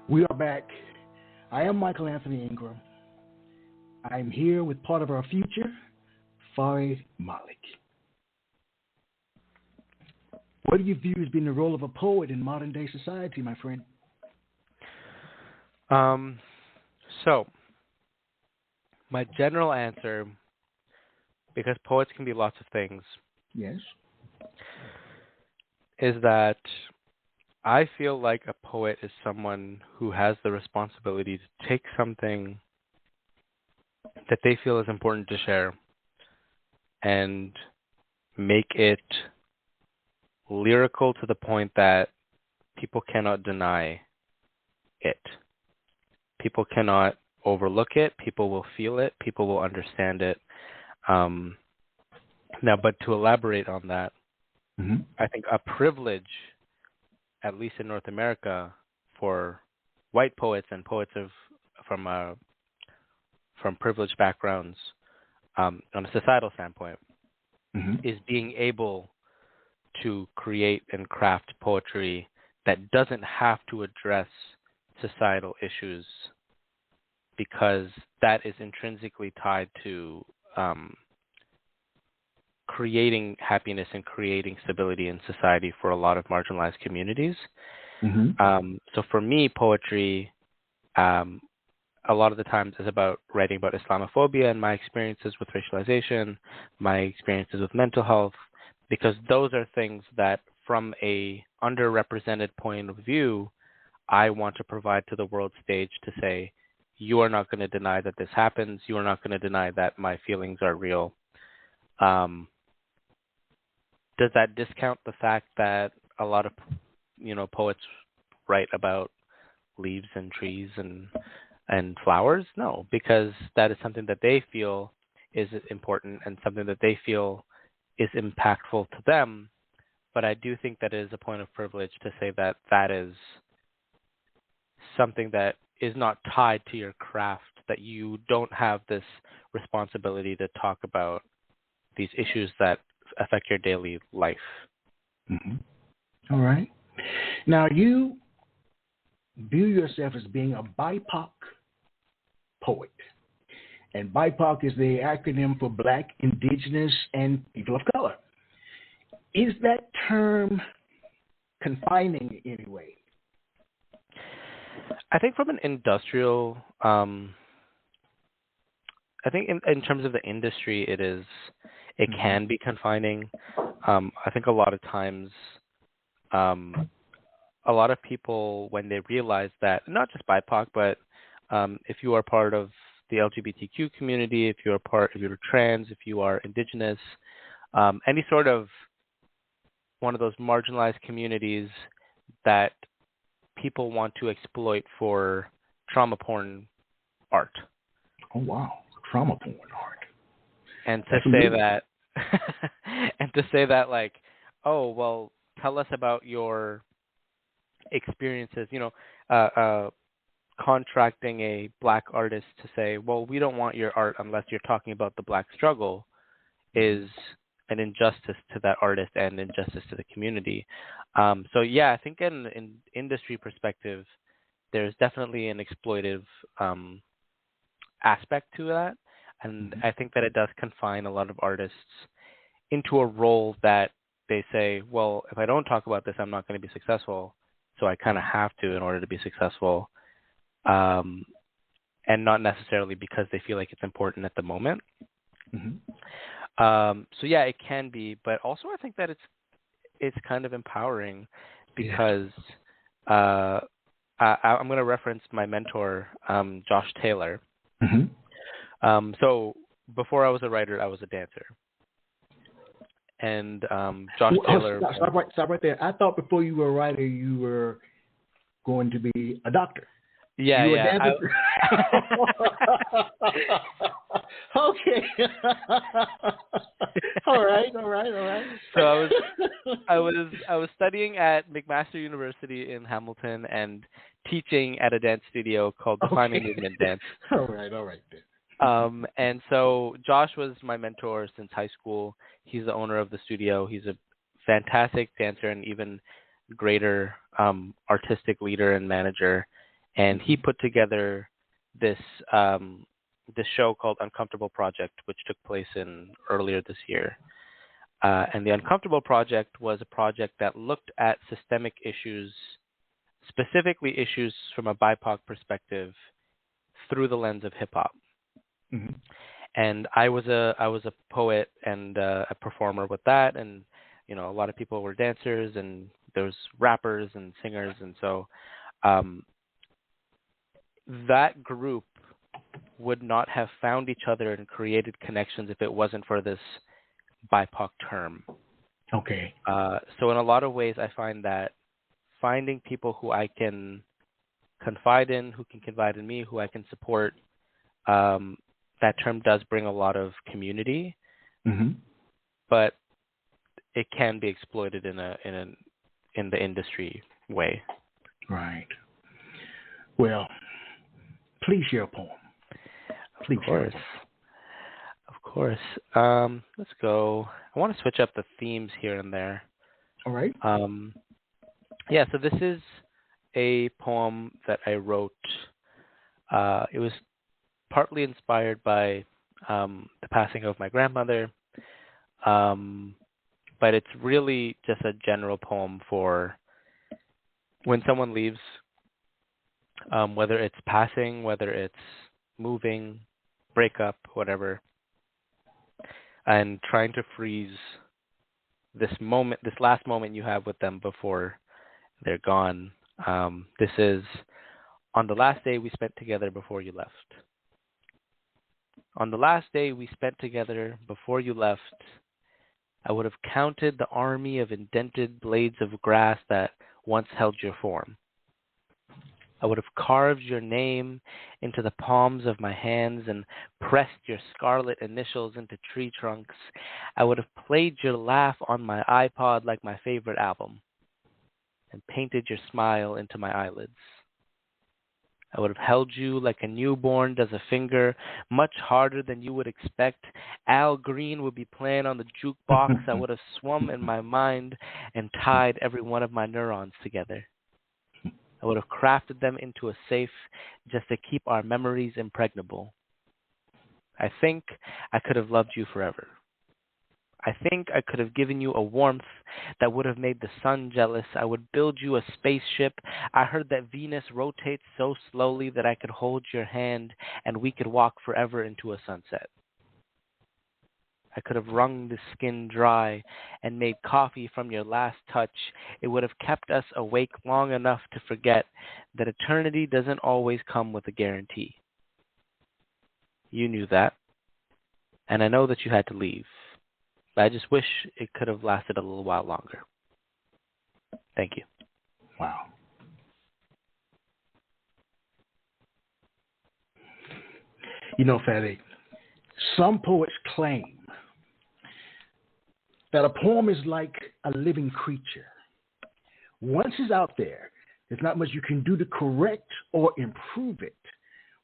We are back. I am Michael Anthony Ingram. I'm here with part of our future, Fareh Malik. What do you view as being the role of a poet in modern day society, my friend? So, my general answer because poets can be lots of things, Yes. is that I feel like a poet is someone who has the responsibility to take something that they feel is important to share and make it lyrical to the point that people cannot deny it. People cannot overlook it. People will feel it. People will understand it. Now, but to elaborate on that, I think a privilege, at least in North America, for white poets and poets from privileged backgrounds, on a societal standpoint, is being able to create and craft poetry that doesn't have to address societal issues, because that is intrinsically tied to creating happiness and creating stability in society for a lot of marginalized communities. So for me, poetry, a lot of the times is about writing about Islamophobia and my experiences with racialization, my experiences with mental health, because those are things that from a underrepresented point of view, I want to provide to the world stage to say, you are not going to deny that this happens. You are not going to deny that my feelings are real. Does that discount the fact that a lot of, poets write about leaves and trees and flowers? No, because that is something that they feel is important and something that they feel is impactful to them. But I do think that it is a point of privilege to say that that is something that is not tied to your craft, that you don't have this responsibility to talk about these issues that affect your daily life. All right. Now, you view yourself as being a BIPOC poet. And BIPOC is the acronym for Black, Indigenous, and People of Color. Is that term confining in any way? I think from an industrial, I think in terms of the industry, it can be confining. I think a lot of times, a lot of people, when they realize that, not just BIPOC, but if you are part of the LGBTQ community, if you're trans, if you are indigenous, any sort of one of those marginalized communities that people want to exploit for trauma porn art. Oh, wow. Trauma porn art. And to say that, like, oh, well, tell us about your experiences, contracting a Black artist to say, well, we don't want your art unless you're talking about the Black struggle, is an injustice to that artist and injustice to the community. So yeah, I think in an industry perspective, there's definitely an exploitive aspect to that. And I think that it does confine a lot of artists into a role that they say, well, if I don't talk about this, I'm not going to be successful. So I kind of have to in order to be successful. And not necessarily because they feel like it's important at the moment. So yeah, it can be, but also I think that it's kind of empowering because I'm going to reference my mentor, Josh Taylor. So before I was a writer, I was a dancer. And Josh Taylor... Stop right there. I thought before you were a writer, you were going to be a doctor. Yeah, yeah. Okay. All right. So I was studying at McMaster University in Hamilton and teaching at a dance studio called Defining Movement Dance. All right then. And so Josh was my mentor since high school. He's the owner of the studio. He's a fantastic dancer and even greater artistic leader and manager. And he put together this show called Uncomfortable Project, which took place earlier this year. And the Uncomfortable Project was a project that looked at systemic issues, specifically issues from a BIPOC perspective, through the lens of hip hop. And I was a poet and a performer with that, and a lot of people were dancers, and there was rappers and singers, and so that group would not have found each other and created connections if it wasn't for this BIPOC term. Okay. So in a lot of ways, I find that finding people who I can confide in, who can confide in me, who I can support, that term does bring a lot of community, but it can be exploited in the industry way. Right. Well, please share a poem. Please share a poem. Of course. Let's go. I want to switch up the themes here and there. All right. Yeah, so this is a poem that I wrote. It was partly inspired by the passing of my grandmother, but it's really just a general poem for when someone leaves, whether it's passing, whether it's moving, breakup, whatever, and trying to freeze this last moment you have with them before they're gone. This is, on the last day we spent together before you left. On the last day we spent together before you left, I would have counted the army of indented blades of grass that once held your form. I would have carved your name into the palms of my hands and pressed your scarlet initials into tree trunks. I would have played your laugh on my iPod like my favorite album and painted your smile into my eyelids. I would have held you like a newborn does a finger, much harder than you would expect. Al Green would be playing on the jukebox. I would have swum in my mind and tied every one of my neurons together. I would have crafted them into a safe just to keep our memories impregnable. I think I could have loved you forever. I think I could have given you a warmth that would have made the sun jealous. I would build you a spaceship. I heard that Venus rotates so slowly that I could hold your hand and we could walk forever into a sunset. I could have wrung the skin dry and made coffee from your last touch. It would have kept us awake long enough to forget that eternity doesn't always come with a guarantee. You knew that, and I know that you had to leave. But I just wish it could have lasted a little while longer. Thank you. Wow. Fareh, some poets claim that a poem is like a living creature. Once it's out there, there's not much you can do to correct or improve it,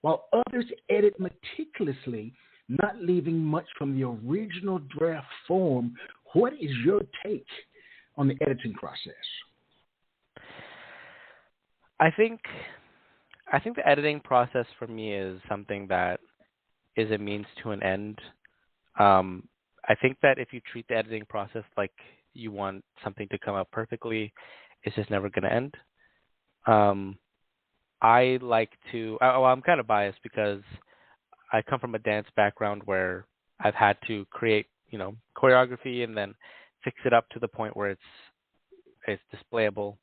while others edit meticulously, not leaving much from the original draft form. What is your take on the editing process? I think the editing process for me is something that is a means to an end. I think that if you treat the editing process like you want something to come out perfectly, it's just never going to end. I'm kind of biased because I come from a dance background where I've had to create, choreography and then fix it up to the point where it's displayable.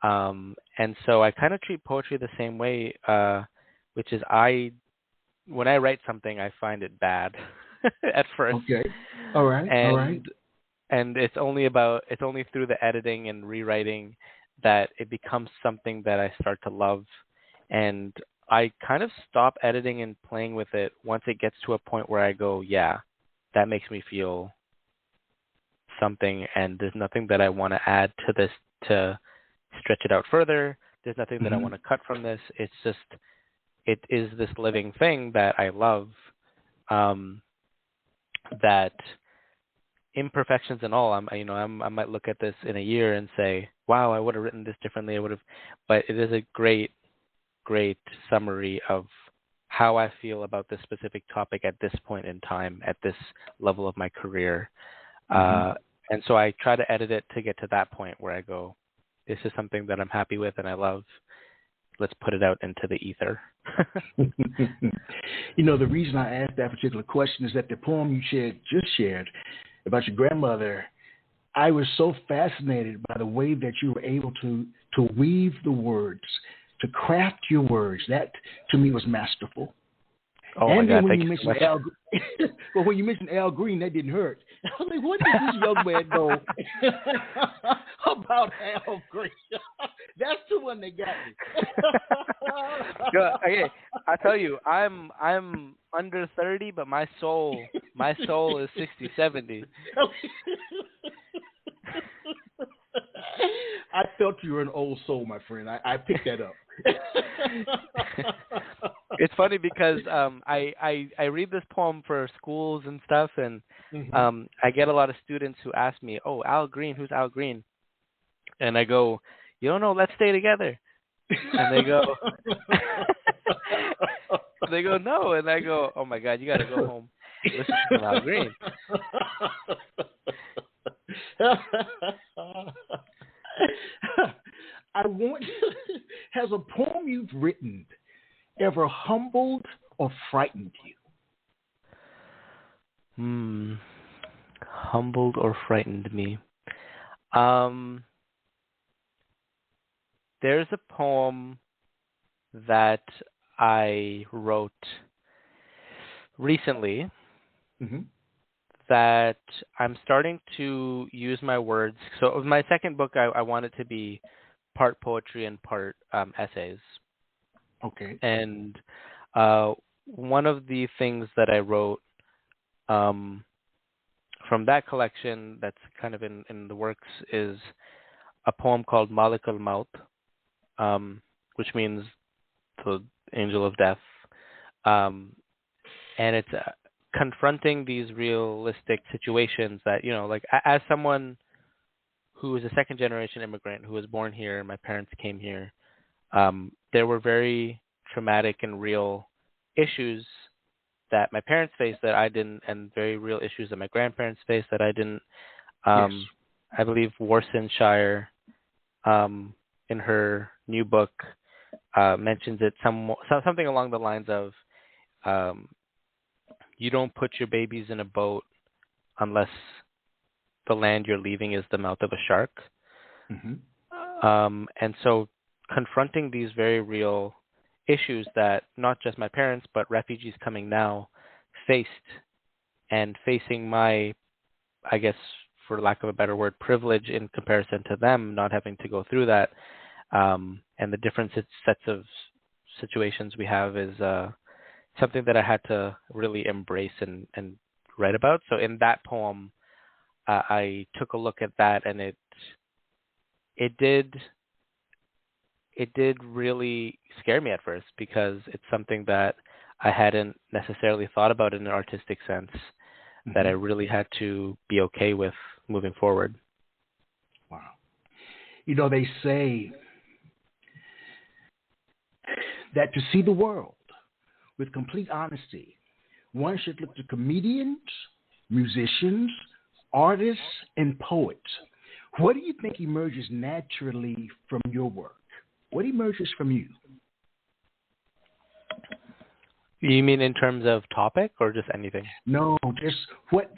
And so I kind of treat poetry the same way, which is when I write something, I find it bad at first. Okay. All right. And it's only through the editing and rewriting that it becomes something that I start to love. And I kind of stop editing and playing with it once it gets to a point where I go, yeah, that makes me feel something, and there's nothing that I want to add to this to stretch it out further. There's nothing that I want to cut from this. It's just, it is this living thing that I love, that imperfections and all, I might look at this in a year and say, wow, I would have written this differently. But it is a great summary of how I feel about this specific topic at this point in time, at this level of my career. And so I try to edit it to get to that point where I go, this is something that I'm happy with and I love. let's put it out into the ether. The reason I asked that particular question is that the poem you just shared about your grandmother, I was so fascinated by the way that you were able to weave the words, to craft your words. That to me was masterful. Oh and my then God! when Thank you you so mentioned much. well, when you mentioned Al Green, that didn't hurt. I was like, what does this young man know about Al Green? That's the one that got me. Okay, I tell you, I'm under 30, but my soul is 60, 70. I felt you were an old soul, my friend. I picked that up. It's funny because I read this poem for schools and stuff, and I get a lot of students who ask me, "Oh, Al Green, who's Al Green?" And I go, "You don't know? Let's stay together." And they go, "No," and I go, "Oh my God, you got to go home, listen to Al Green." I want. Has a poem you've written ever humbled or frightened you? Humbled or frightened me. There's a poem that I wrote recently that I'm starting to use my words. So it was my second book. I wanted to be part poetry and part essays. Okay. And one of the things that I wrote from that collection that's kind of in the works is a poem called Malik al-Maut, which means the angel of death. And it's confronting these realistic situations that, like as someone who is a second generation immigrant who was born here, my parents came here, there were very traumatic and real issues that my parents faced that I didn't, and very real issues that my grandparents faced that I didn't. Yes. I believe Worcestershire, in her new book, mentions it something along the lines of, you don't put your babies in a boat unless the land you're leaving is the mouth of a shark. And so confronting these very real issues that not just my parents, but refugees coming now faced, and facing my, I guess, for lack of a better word, privilege in comparison to them not having to go through that, and the different sets of situations we have is something that I had to really embrace and write about. So in that poem, I took a look at that, and it did really scare me at first, because it's something that I hadn't necessarily thought about in an artistic sense, that I really had to be okay with moving forward. Wow. They say that to see the world with complete honesty, one should look to comedians, musicians, artists, and poets. What do you think emerges naturally from your work? What emerges from you? You mean in terms of topic or just anything? No, just what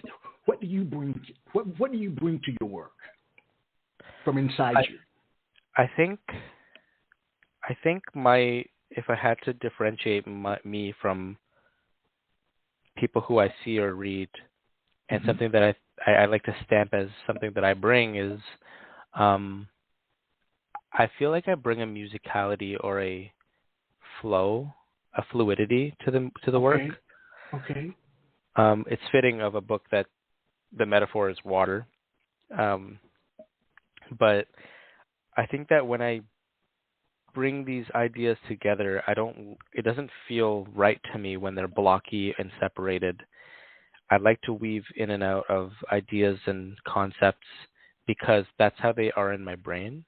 do you bring? What do you bring to your work from inside you? I think if I had to differentiate me from people who I see or read, and something that I like to stamp as something that I bring is, I feel like I bring a musicality or a flow, a fluidity to the work. Okay. It's fitting of a book that the metaphor is water. But I think that when I bring these ideas together, it doesn't feel right to me when they're blocky and separated. I like to weave in and out of ideas and concepts because that's how they are in my brain.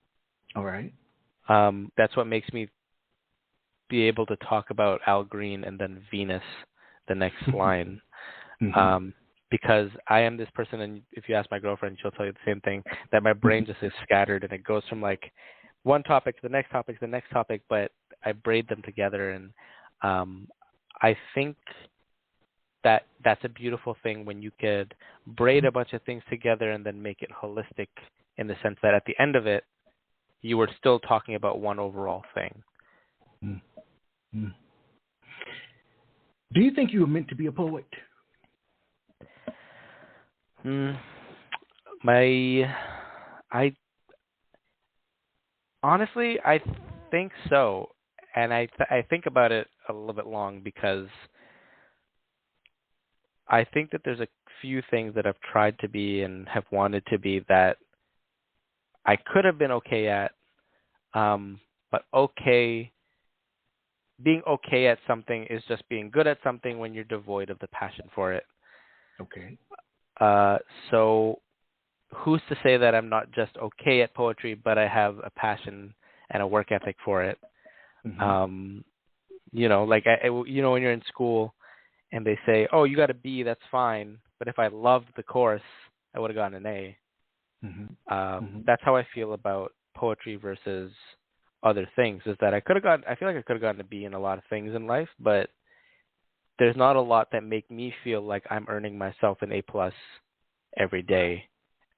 All right. That's what makes me be able to talk about Al Green and then Venus the next line. Because I am this person, and if you ask my girlfriend, she'll tell you the same thing, that my brain just is scattered and it goes from like one topic to the next topic to the next topic, but I braid them together, and I think that's a beautiful thing when you could braid a bunch of things together and then make it holistic in the sense that at the end of it, you were still talking about one overall thing. Mm-hmm. Do you think you were meant to be a poet? Honestly, I think so, and I think about it a little bit long because I think that there's a few things that I've tried to be and have wanted to be that I could have been okay at, but being okay at something is just being good at something when you're devoid of the passion for it. Okay. So who's to say that I'm not just okay at poetry, but I have a passion and a work ethic for it? Mm-hmm. Like when you're in school and they say, "Oh, you got a B, that's fine," but if I loved the course, I would have gotten an A. Mm-hmm. That's how I feel about poetry versus other things. Is that I feel like I could have gotten a B in a lot of things in life, but there's not a lot that make me feel like I'm earning myself an A+ every day.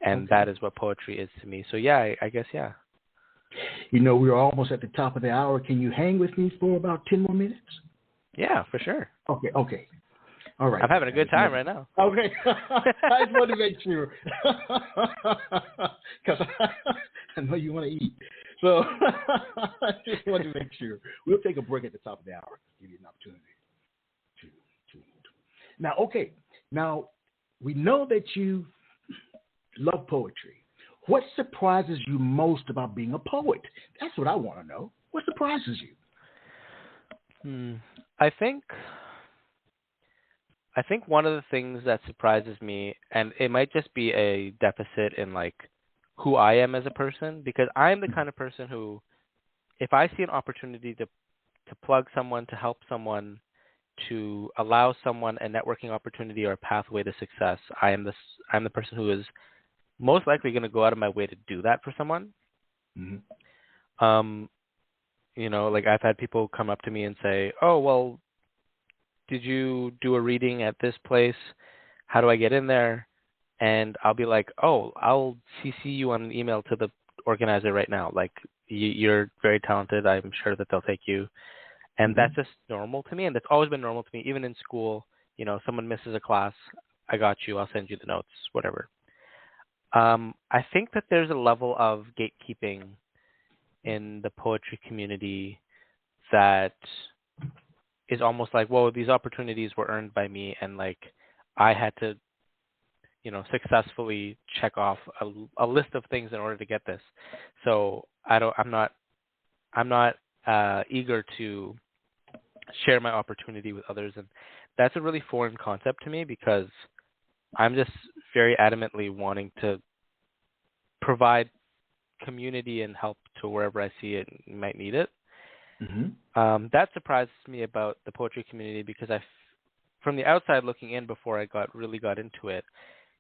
And that is what poetry is to me. So, yeah, I guess, yeah. We're almost at the top of the hour. Can you hang with me for about 10 more minutes? Yeah, for sure. Okay. All right. I'm having a good time right now. Okay. I just wanted to make sure. Because I know you want to eat. So I just wanted to make sure. We'll take a break at the top of the hour. Give you an opportunity to. Now, okay. Now, we know that you love poetry. What surprises you most about being a poet? That's what I want to know. What surprises you? I think one of the things that surprises me, and it might just be a deficit in like who I am as a person, because I'm the kind of person who, if I see an opportunity to plug someone, to help someone, to allow someone a networking opportunity or a pathway to success, I'm the person who is most likely going to go out of my way to do that for someone. Mm-hmm. Like I've had people come up to me and say, "Oh, well, did you do a reading at this place? How do I get in there?" And I'll be like, "Oh, I'll CC you on an email to the organizer right now. Like, you're very talented. I'm sure that they'll take you." And that's just normal to me, and that's always been normal to me. Even in school, someone misses a class, I got you. I'll send you the notes, whatever. I think that there's a level of gatekeeping in the poetry community that is almost like, whoa, these opportunities were earned by me, and like I had to, successfully check off a list of things in order to get this. So I'm not eager to share my opportunity with others, and that's a really foreign concept to me because I'm just very adamantly wanting to provide community and help to wherever I see it might need it. Mm-hmm. That surprises me about the poetry community because from the outside looking in before I really got into it,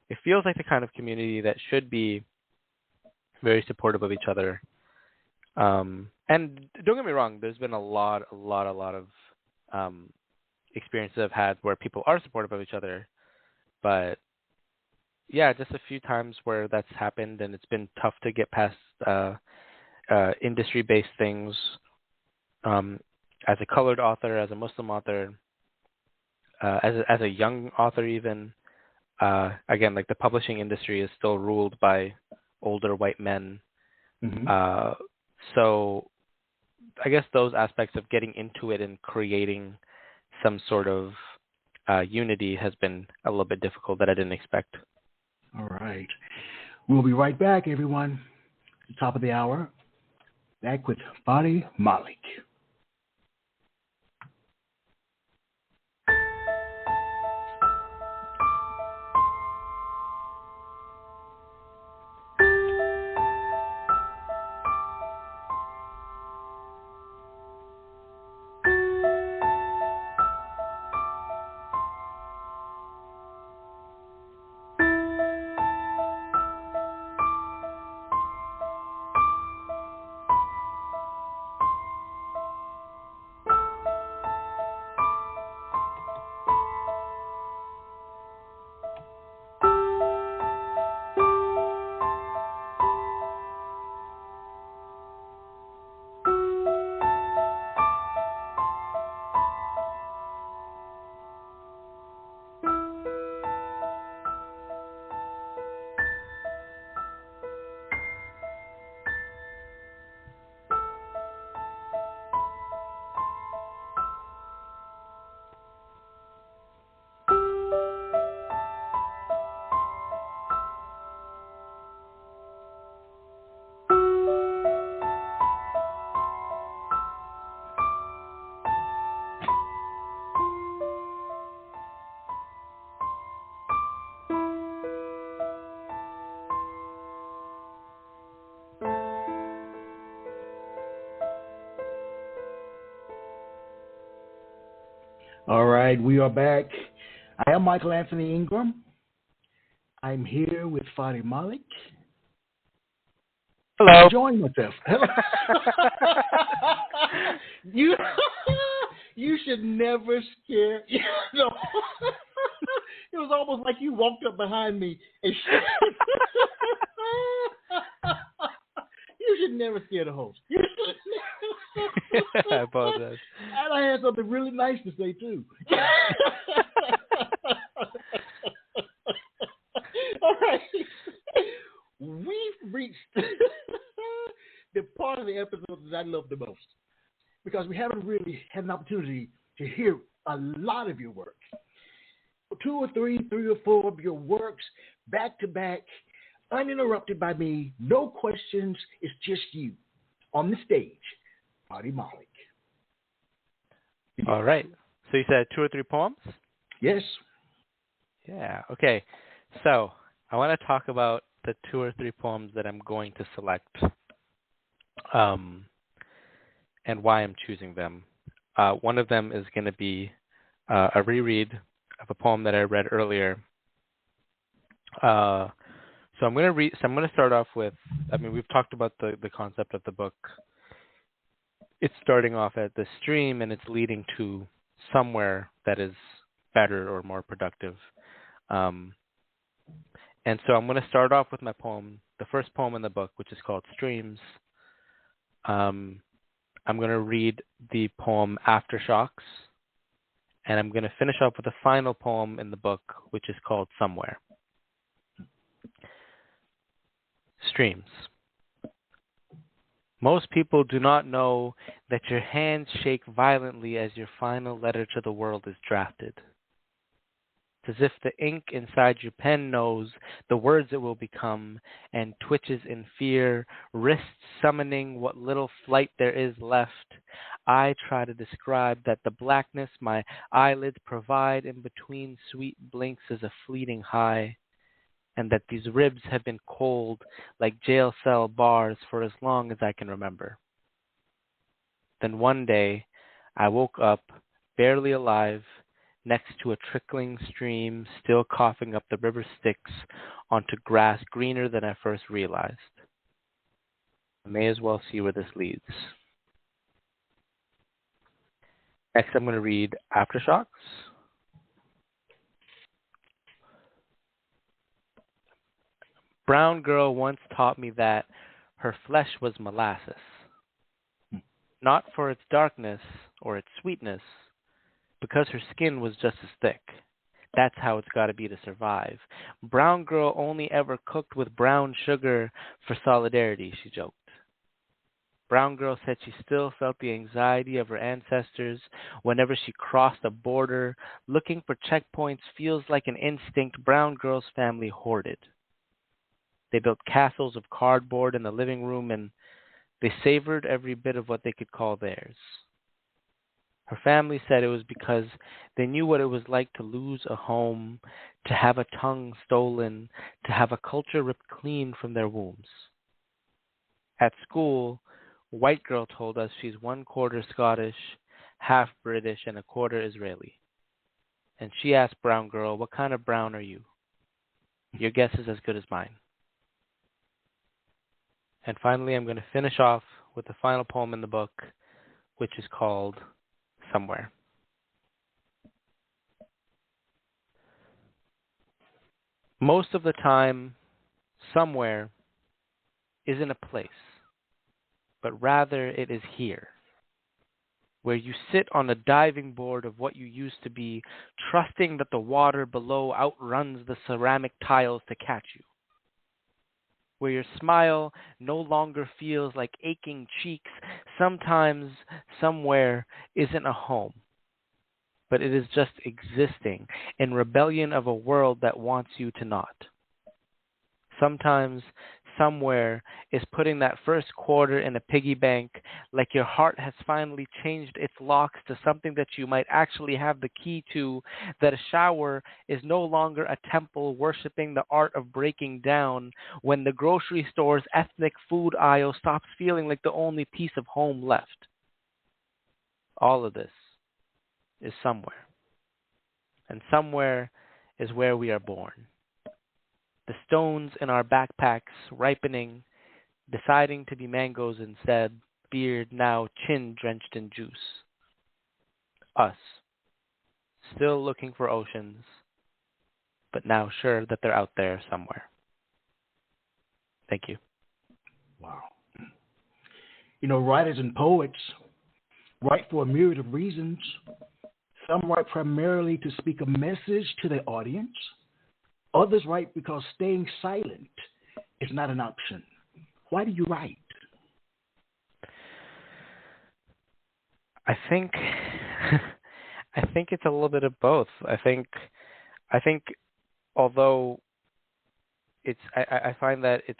it feels like the kind of community that should be very supportive of each other. And don't get me wrong, there's been a lot of experiences I've had where people are supportive of each other, but yeah, just a few times where that's happened, and it's been tough to get past industry-based things. As a colored author, as a Muslim author, as a young author even, again, like the publishing industry is still ruled by older white men. Mm-hmm. So I guess those aspects of getting into it and creating some sort of unity has been a little bit difficult that I didn't expect. All right. We'll be right back, everyone. At the top of the hour, back with Fareh Malik. All right, we are back. I am Michael Anthony Ingram. I'm here with Fareh Malik. Hello. I'm enjoying myself. you you should never scare. No. It was almost like you walked up behind me and you should never scare the host. I apologize. And I had something really nice to say too. All right. We've reached the part of the episode that I love the most because we haven't really had an opportunity to hear a lot of your work. 2 or 3 or 4 of your works back to back, uninterrupted by me, no questions. It's just you on the stage, Fareh Malik. All right. So you said 2 or 3 poems? Yes. Yeah. Okay. So I want to talk about the 2 or 3 poems that I'm going to select, and why I'm choosing them. One of them is going to be a reread of a poem that I read earlier. So I'm going to read. So I'm going to start off with. I mean, we've talked about the concept of the book. It's starting off at the stream, and it's leading to somewhere that is better or more productive. And so I'm going to start off with my poem, the first poem in the book, which is called Streams. I'm going to read the poem Aftershocks, and I'm going to finish up with the final poem in the book, which is called Somewhere. Streams. Most people do not know that your hands shake violently as your final letter to the world is drafted. It's as if the ink inside your pen knows the words it will become and twitches in fear, wrists summoning what little flight there is left. I try to describe that the blackness my eyelids provide in between sweet blinks is a fleeting high, and that these ribs have been cold like jail cell bars for as long as I can remember. Then one day, I woke up, barely alive, next to a trickling stream, still coughing up the river Styx onto grass greener than I first realized. I may as well see where this leads. Next, I'm going to read Aftershocks. Brown girl once taught me that her flesh was molasses, not for its darkness or its sweetness, because her skin was just as thick. That's how it's got to be to survive. Brown girl only ever cooked with brown sugar for solidarity, she joked. Brown girl said she still felt the anxiety of her ancestors whenever she crossed a border. Looking for checkpoints feels like an instinct brown girl's family hoarded. They built castles of cardboard in the living room, and they savored every bit of what they could call theirs. Her family said it was because they knew what it was like to lose a home, to have a tongue stolen, to have a culture ripped clean from their wombs. At school, white girl told us she's 1/4 Scottish, half British, and 1/4 Israeli. And she asked brown girl, "What kind of brown are you?" Your guess is as good as mine. And finally, I'm going to finish off with the final poem in the book, which is called Somewhere. Most of the time, somewhere isn't a place, but rather it is here, where you sit on a diving board of what you used to be, trusting that the water below outruns the ceramic tiles to catch you, where your smile no longer feels like aching cheeks. Sometimes, somewhere isn't a home, but it is just existing in rebellion of a world that wants you to not. Sometimes, somewhere is putting that first quarter in a piggy bank, like your heart has finally changed its locks to something that you might actually have the key to, that a shower is no longer a temple worshiping the art of breaking down, when the grocery store's ethnic food aisle stops feeling like the only piece of home left. All of this is somewhere. and somewhere is where we are born. The stones in our backpacks ripening, deciding to be mangoes instead, beard now chin drenched in juice. Us, still looking for oceans, but now sure that they're out there somewhere. Thank you. Wow. Writers and poets write for a myriad of reasons. Some write primarily to speak a message to their audience. Others write because staying silent is not an option. Why do you write? I think it's a little bit of both. I think although I find that it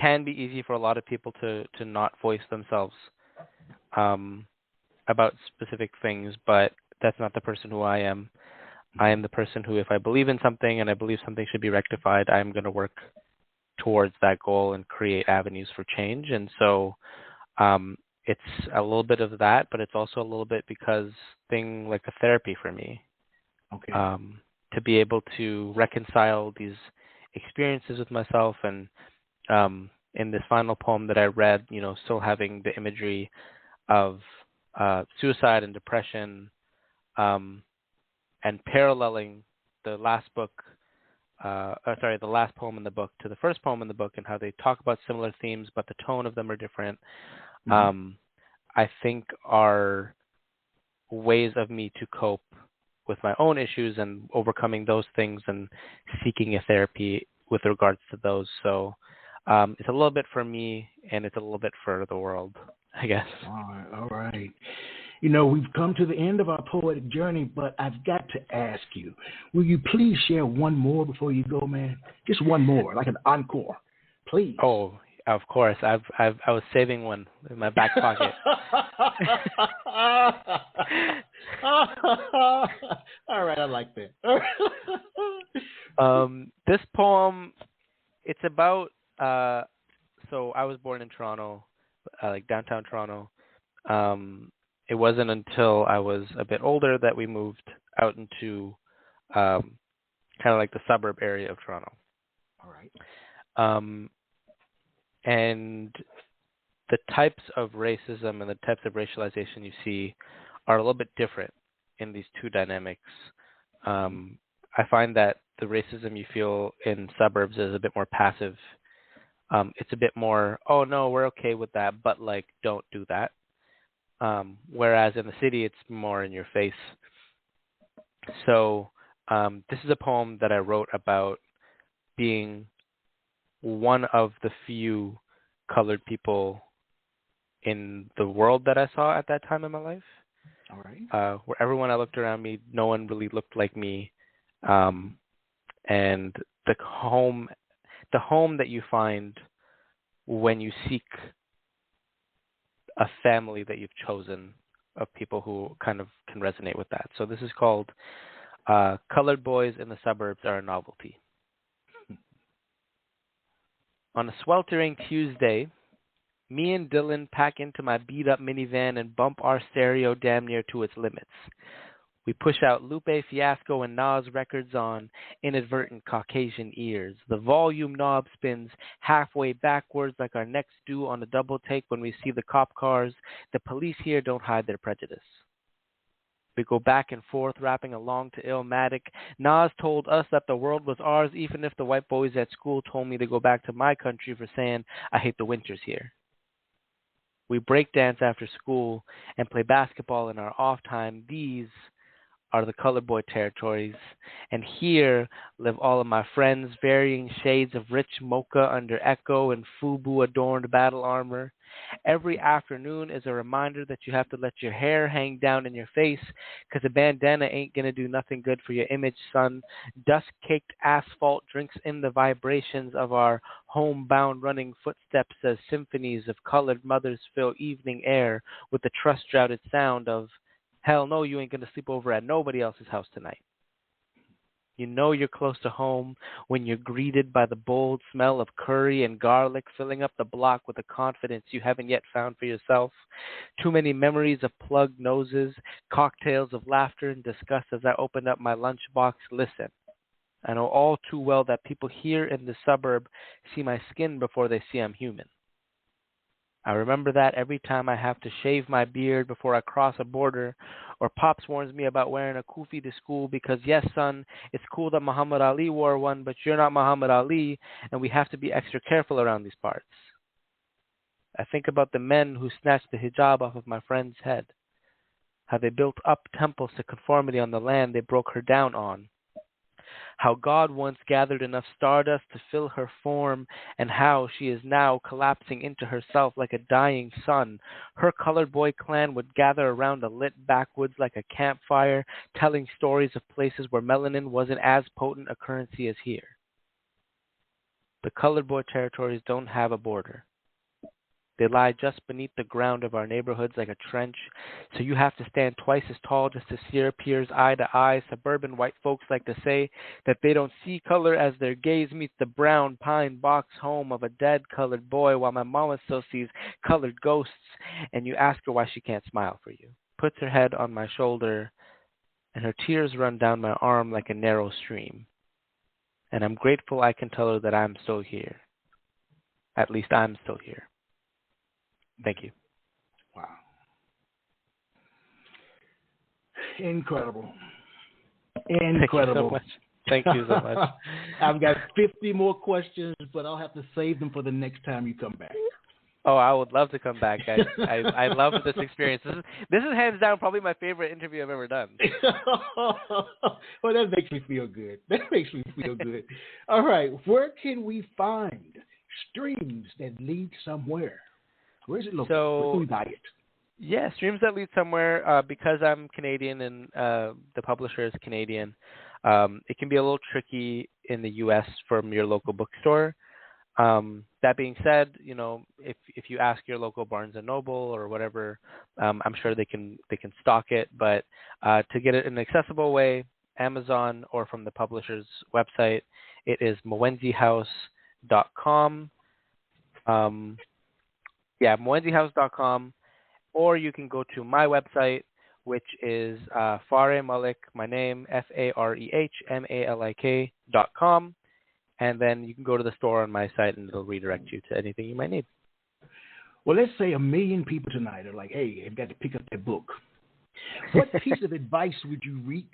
can be easy for a lot of people to not voice themselves about specific things, but that's not the person who I am. I am the person who, if I believe in something and I believe something should be rectified, I'm going to work towards that goal and create avenues for change. And so it's a little bit of that, but it's also a little bit because thing like a therapy for me. Okay. To be able to reconcile these experiences with myself, and in this final poem that I read, still having the imagery of suicide and depression, and paralleling the last poem in the book to the first poem in the book, and how they talk about similar themes, but the tone of them are different. I think are ways of me to cope with my own issues and overcoming those things and seeking a therapy with regards to those. So it's a little bit for me and it's a little bit for the world, I guess. All right. We've come to the end of our poetic journey, but I've got to ask you, will you please share one more before you go, man? Just one more, like an encore, please. Oh, of course. I was saving one in my back pocket. All right, I like that. This poem, it's about. So I was born in Toronto, like downtown Toronto. It wasn't until I was a bit older that we moved out into kind of like the suburb area of Toronto. All right. And the types of racism and the types of racialization you see are a little bit different in these two dynamics. I find that the racism you feel in suburbs is a bit more passive. It's a bit more, oh no, we're okay with that, but like, don't do that. Whereas in the city, it's more in your face. So this is a poem that I wrote about being one of the few colored people in the world that I saw at that time in my life. All right. Where everyone I looked around me, no one really looked like me. And the home that you find when you seek a family that you've chosen of people who kind of can resonate with that. So this is called Colored Boys in the Suburbs Are a Novelty. On a sweltering Tuesday, me and Dylan pack into my beat-up minivan and bump our stereo damn near to its limits. We push out Lupe Fiasco and Nas records on inadvertent Caucasian ears. The volume knob spins halfway backwards like our necks do on a double take when we see the cop cars. The police here don't hide their prejudice. We go back and forth, rapping along to Illmatic. Nas told us that the world was ours, even if the white boys at school told me to go back to my country for saying, I hate the winters here. We break dance after school and play basketball in our off time. These are the colored boy territories, and here live all of my friends, varying shades of rich mocha under echo and FUBU-adorned battle armor. Every afternoon is a reminder that you have to let your hair hang down in your face, because a bandana ain't going to do nothing good for your image, son. Dust-caked asphalt drinks in the vibrations of our homebound running footsteps as symphonies of colored mothers fill evening air with the trust-droughted sound of, hell no, you ain't going to sleep over at nobody else's house tonight. You know you're close to home when you're greeted by the bold smell of curry and garlic filling up the block with a confidence you haven't yet found for yourself. Too many memories of plugged noses, cocktails of laughter and disgust as I open up my lunchbox. Listen, I know all too well that people here in the suburb see my skin before they see I'm human. I remember that every time I have to shave my beard before I cross a border, or Pops warns me about wearing a kufi to school because, yes, son, it's cool that Muhammad Ali wore one, but you're not Muhammad Ali, and we have to be extra careful around these parts. I think about the men who snatched the hijab off of my friend's head, how they built up temples to conformity on the land they broke her down on, how God once gathered enough stardust to fill her form, and how she is now collapsing into herself like a dying sun. Her colored boy clan would gather around a lit backwoods like a campfire, telling stories of places where melanin wasn't as potent a currency as here. The colored boy territories don't have a border. They lie just beneath the ground of our neighborhoods like a trench, so you have to stand twice as tall just to see our peers eye to eye. Suburban white folks like to say that they don't see color as their gaze meets the brown pine box home of a dead colored boy, while my mama still sees colored ghosts, and you ask her why she can't smile for you. Puts her head on my shoulder, and her tears run down my arm like a narrow stream. And I'm grateful I can tell her that I'm still here. At least I'm still here. Thank you. Wow. Incredible. Incredible. Thank you so much. I've got 50 more questions, but I'll have to save them for the next time you come back. Oh, I would love to come back. I love this experience. This is hands down probably my favorite interview I've ever done. Well, that makes me feel good. All right. Where can we find streams that lead somewhere? Where is it located? Where can we buy it? Yeah, streams that lead somewhere. Because I'm Canadian and the publisher is Canadian, it can be a little tricky in the U.S. from your local bookstore. That being said, if you ask your local Barnes and Noble or whatever, I'm sure they can stock it. But to get it in an accessible way, Amazon or from the publisher's website, it is mawenzihouse.com. mawenzihouse.com, or you can go to my website, which is Fareh Malik, my name, FarehMalik.com, and then you can go to the store on my site, and it'll redirect you to anything you might need. Well, let's say 1 million people tonight are like, hey, I've got to pick up that book. What piece of advice would you read?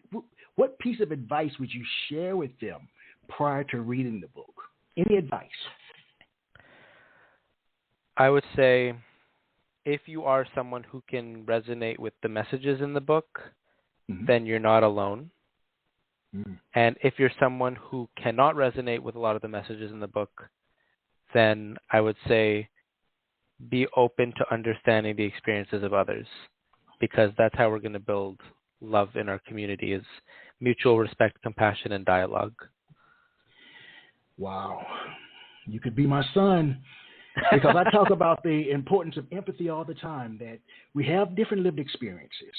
What piece of advice would you share with them prior to reading the book? Any advice? I would say if you are someone who can resonate with the messages in the book, then you're not alone. And if you're someone who cannot resonate with a lot of the messages in the book, then I would say be open to understanding the experiences of others, because that's how we're going to build love in our community, is mutual respect, compassion, and dialogue. Wow. You could be my son. Because I talk about the importance of empathy all the time, that we have different lived experiences.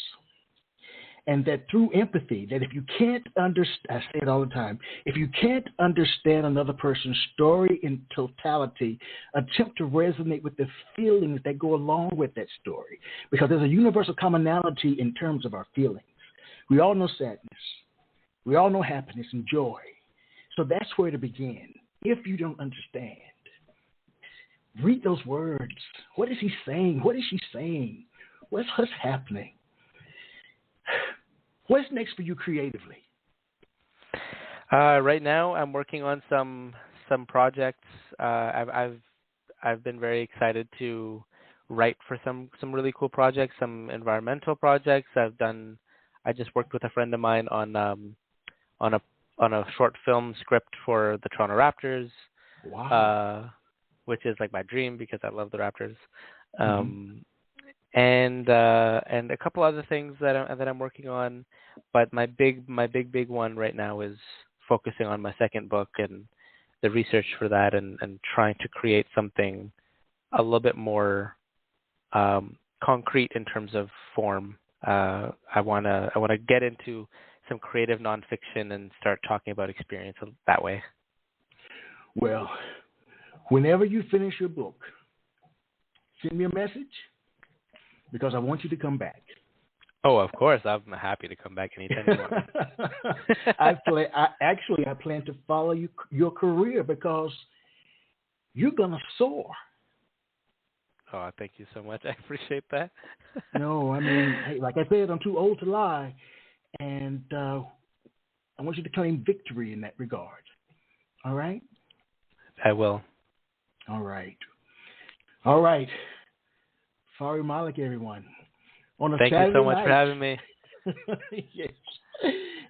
And that through empathy, that if you can't understand, I say it all the time, if you can't understand another person's story in totality, attempt to resonate with the feelings that go along with that story. Because there's a universal commonality in terms of our feelings. We all know sadness. We all know happiness and joy. So that's where to begin. If you don't understand, read those words. What is he saying? What is she saying? What's happening? What's next for you creatively? Right now, I'm working on some projects. I've been very excited to write for some really cool projects, some environmental projects. I just worked with a friend of mine on a short film script for the Toronto Raptors. Wow. Which is like my dream because I love the Raptors, and a couple other things that I'm working on. But my big one right now is focusing on my second book and the research for that, and trying to create something a little bit more concrete in terms of form. I wanna get into some creative nonfiction and start talking about experience that way. Well, whenever you finish your book, send me a message because I want you to come back. Oh, of course. I'm happy to come back anytime you want. I plan to follow your career because you're going to soar. Oh, thank you so much. I appreciate that. No, I mean, hey, like I said, I'm too old to lie, and I want you to claim victory in that regard. All right? I will. All right. All right. Fareh Malik, everyone. On a Thank Saturday you so much night, for having me. Yes.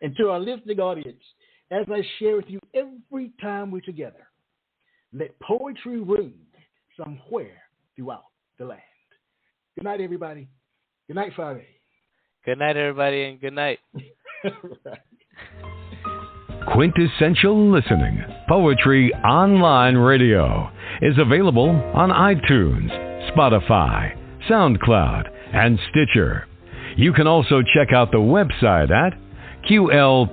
And to our listening audience, as I share with you every time we're together, let poetry ring somewhere throughout the land. Good night, everybody. Good night, Fareh. Good night, everybody, and good night. Quintessential Listening, Poetry Online Radio, is available on iTunes, Spotify, SoundCloud, and Stitcher. You can also check out the website at qlpor.com.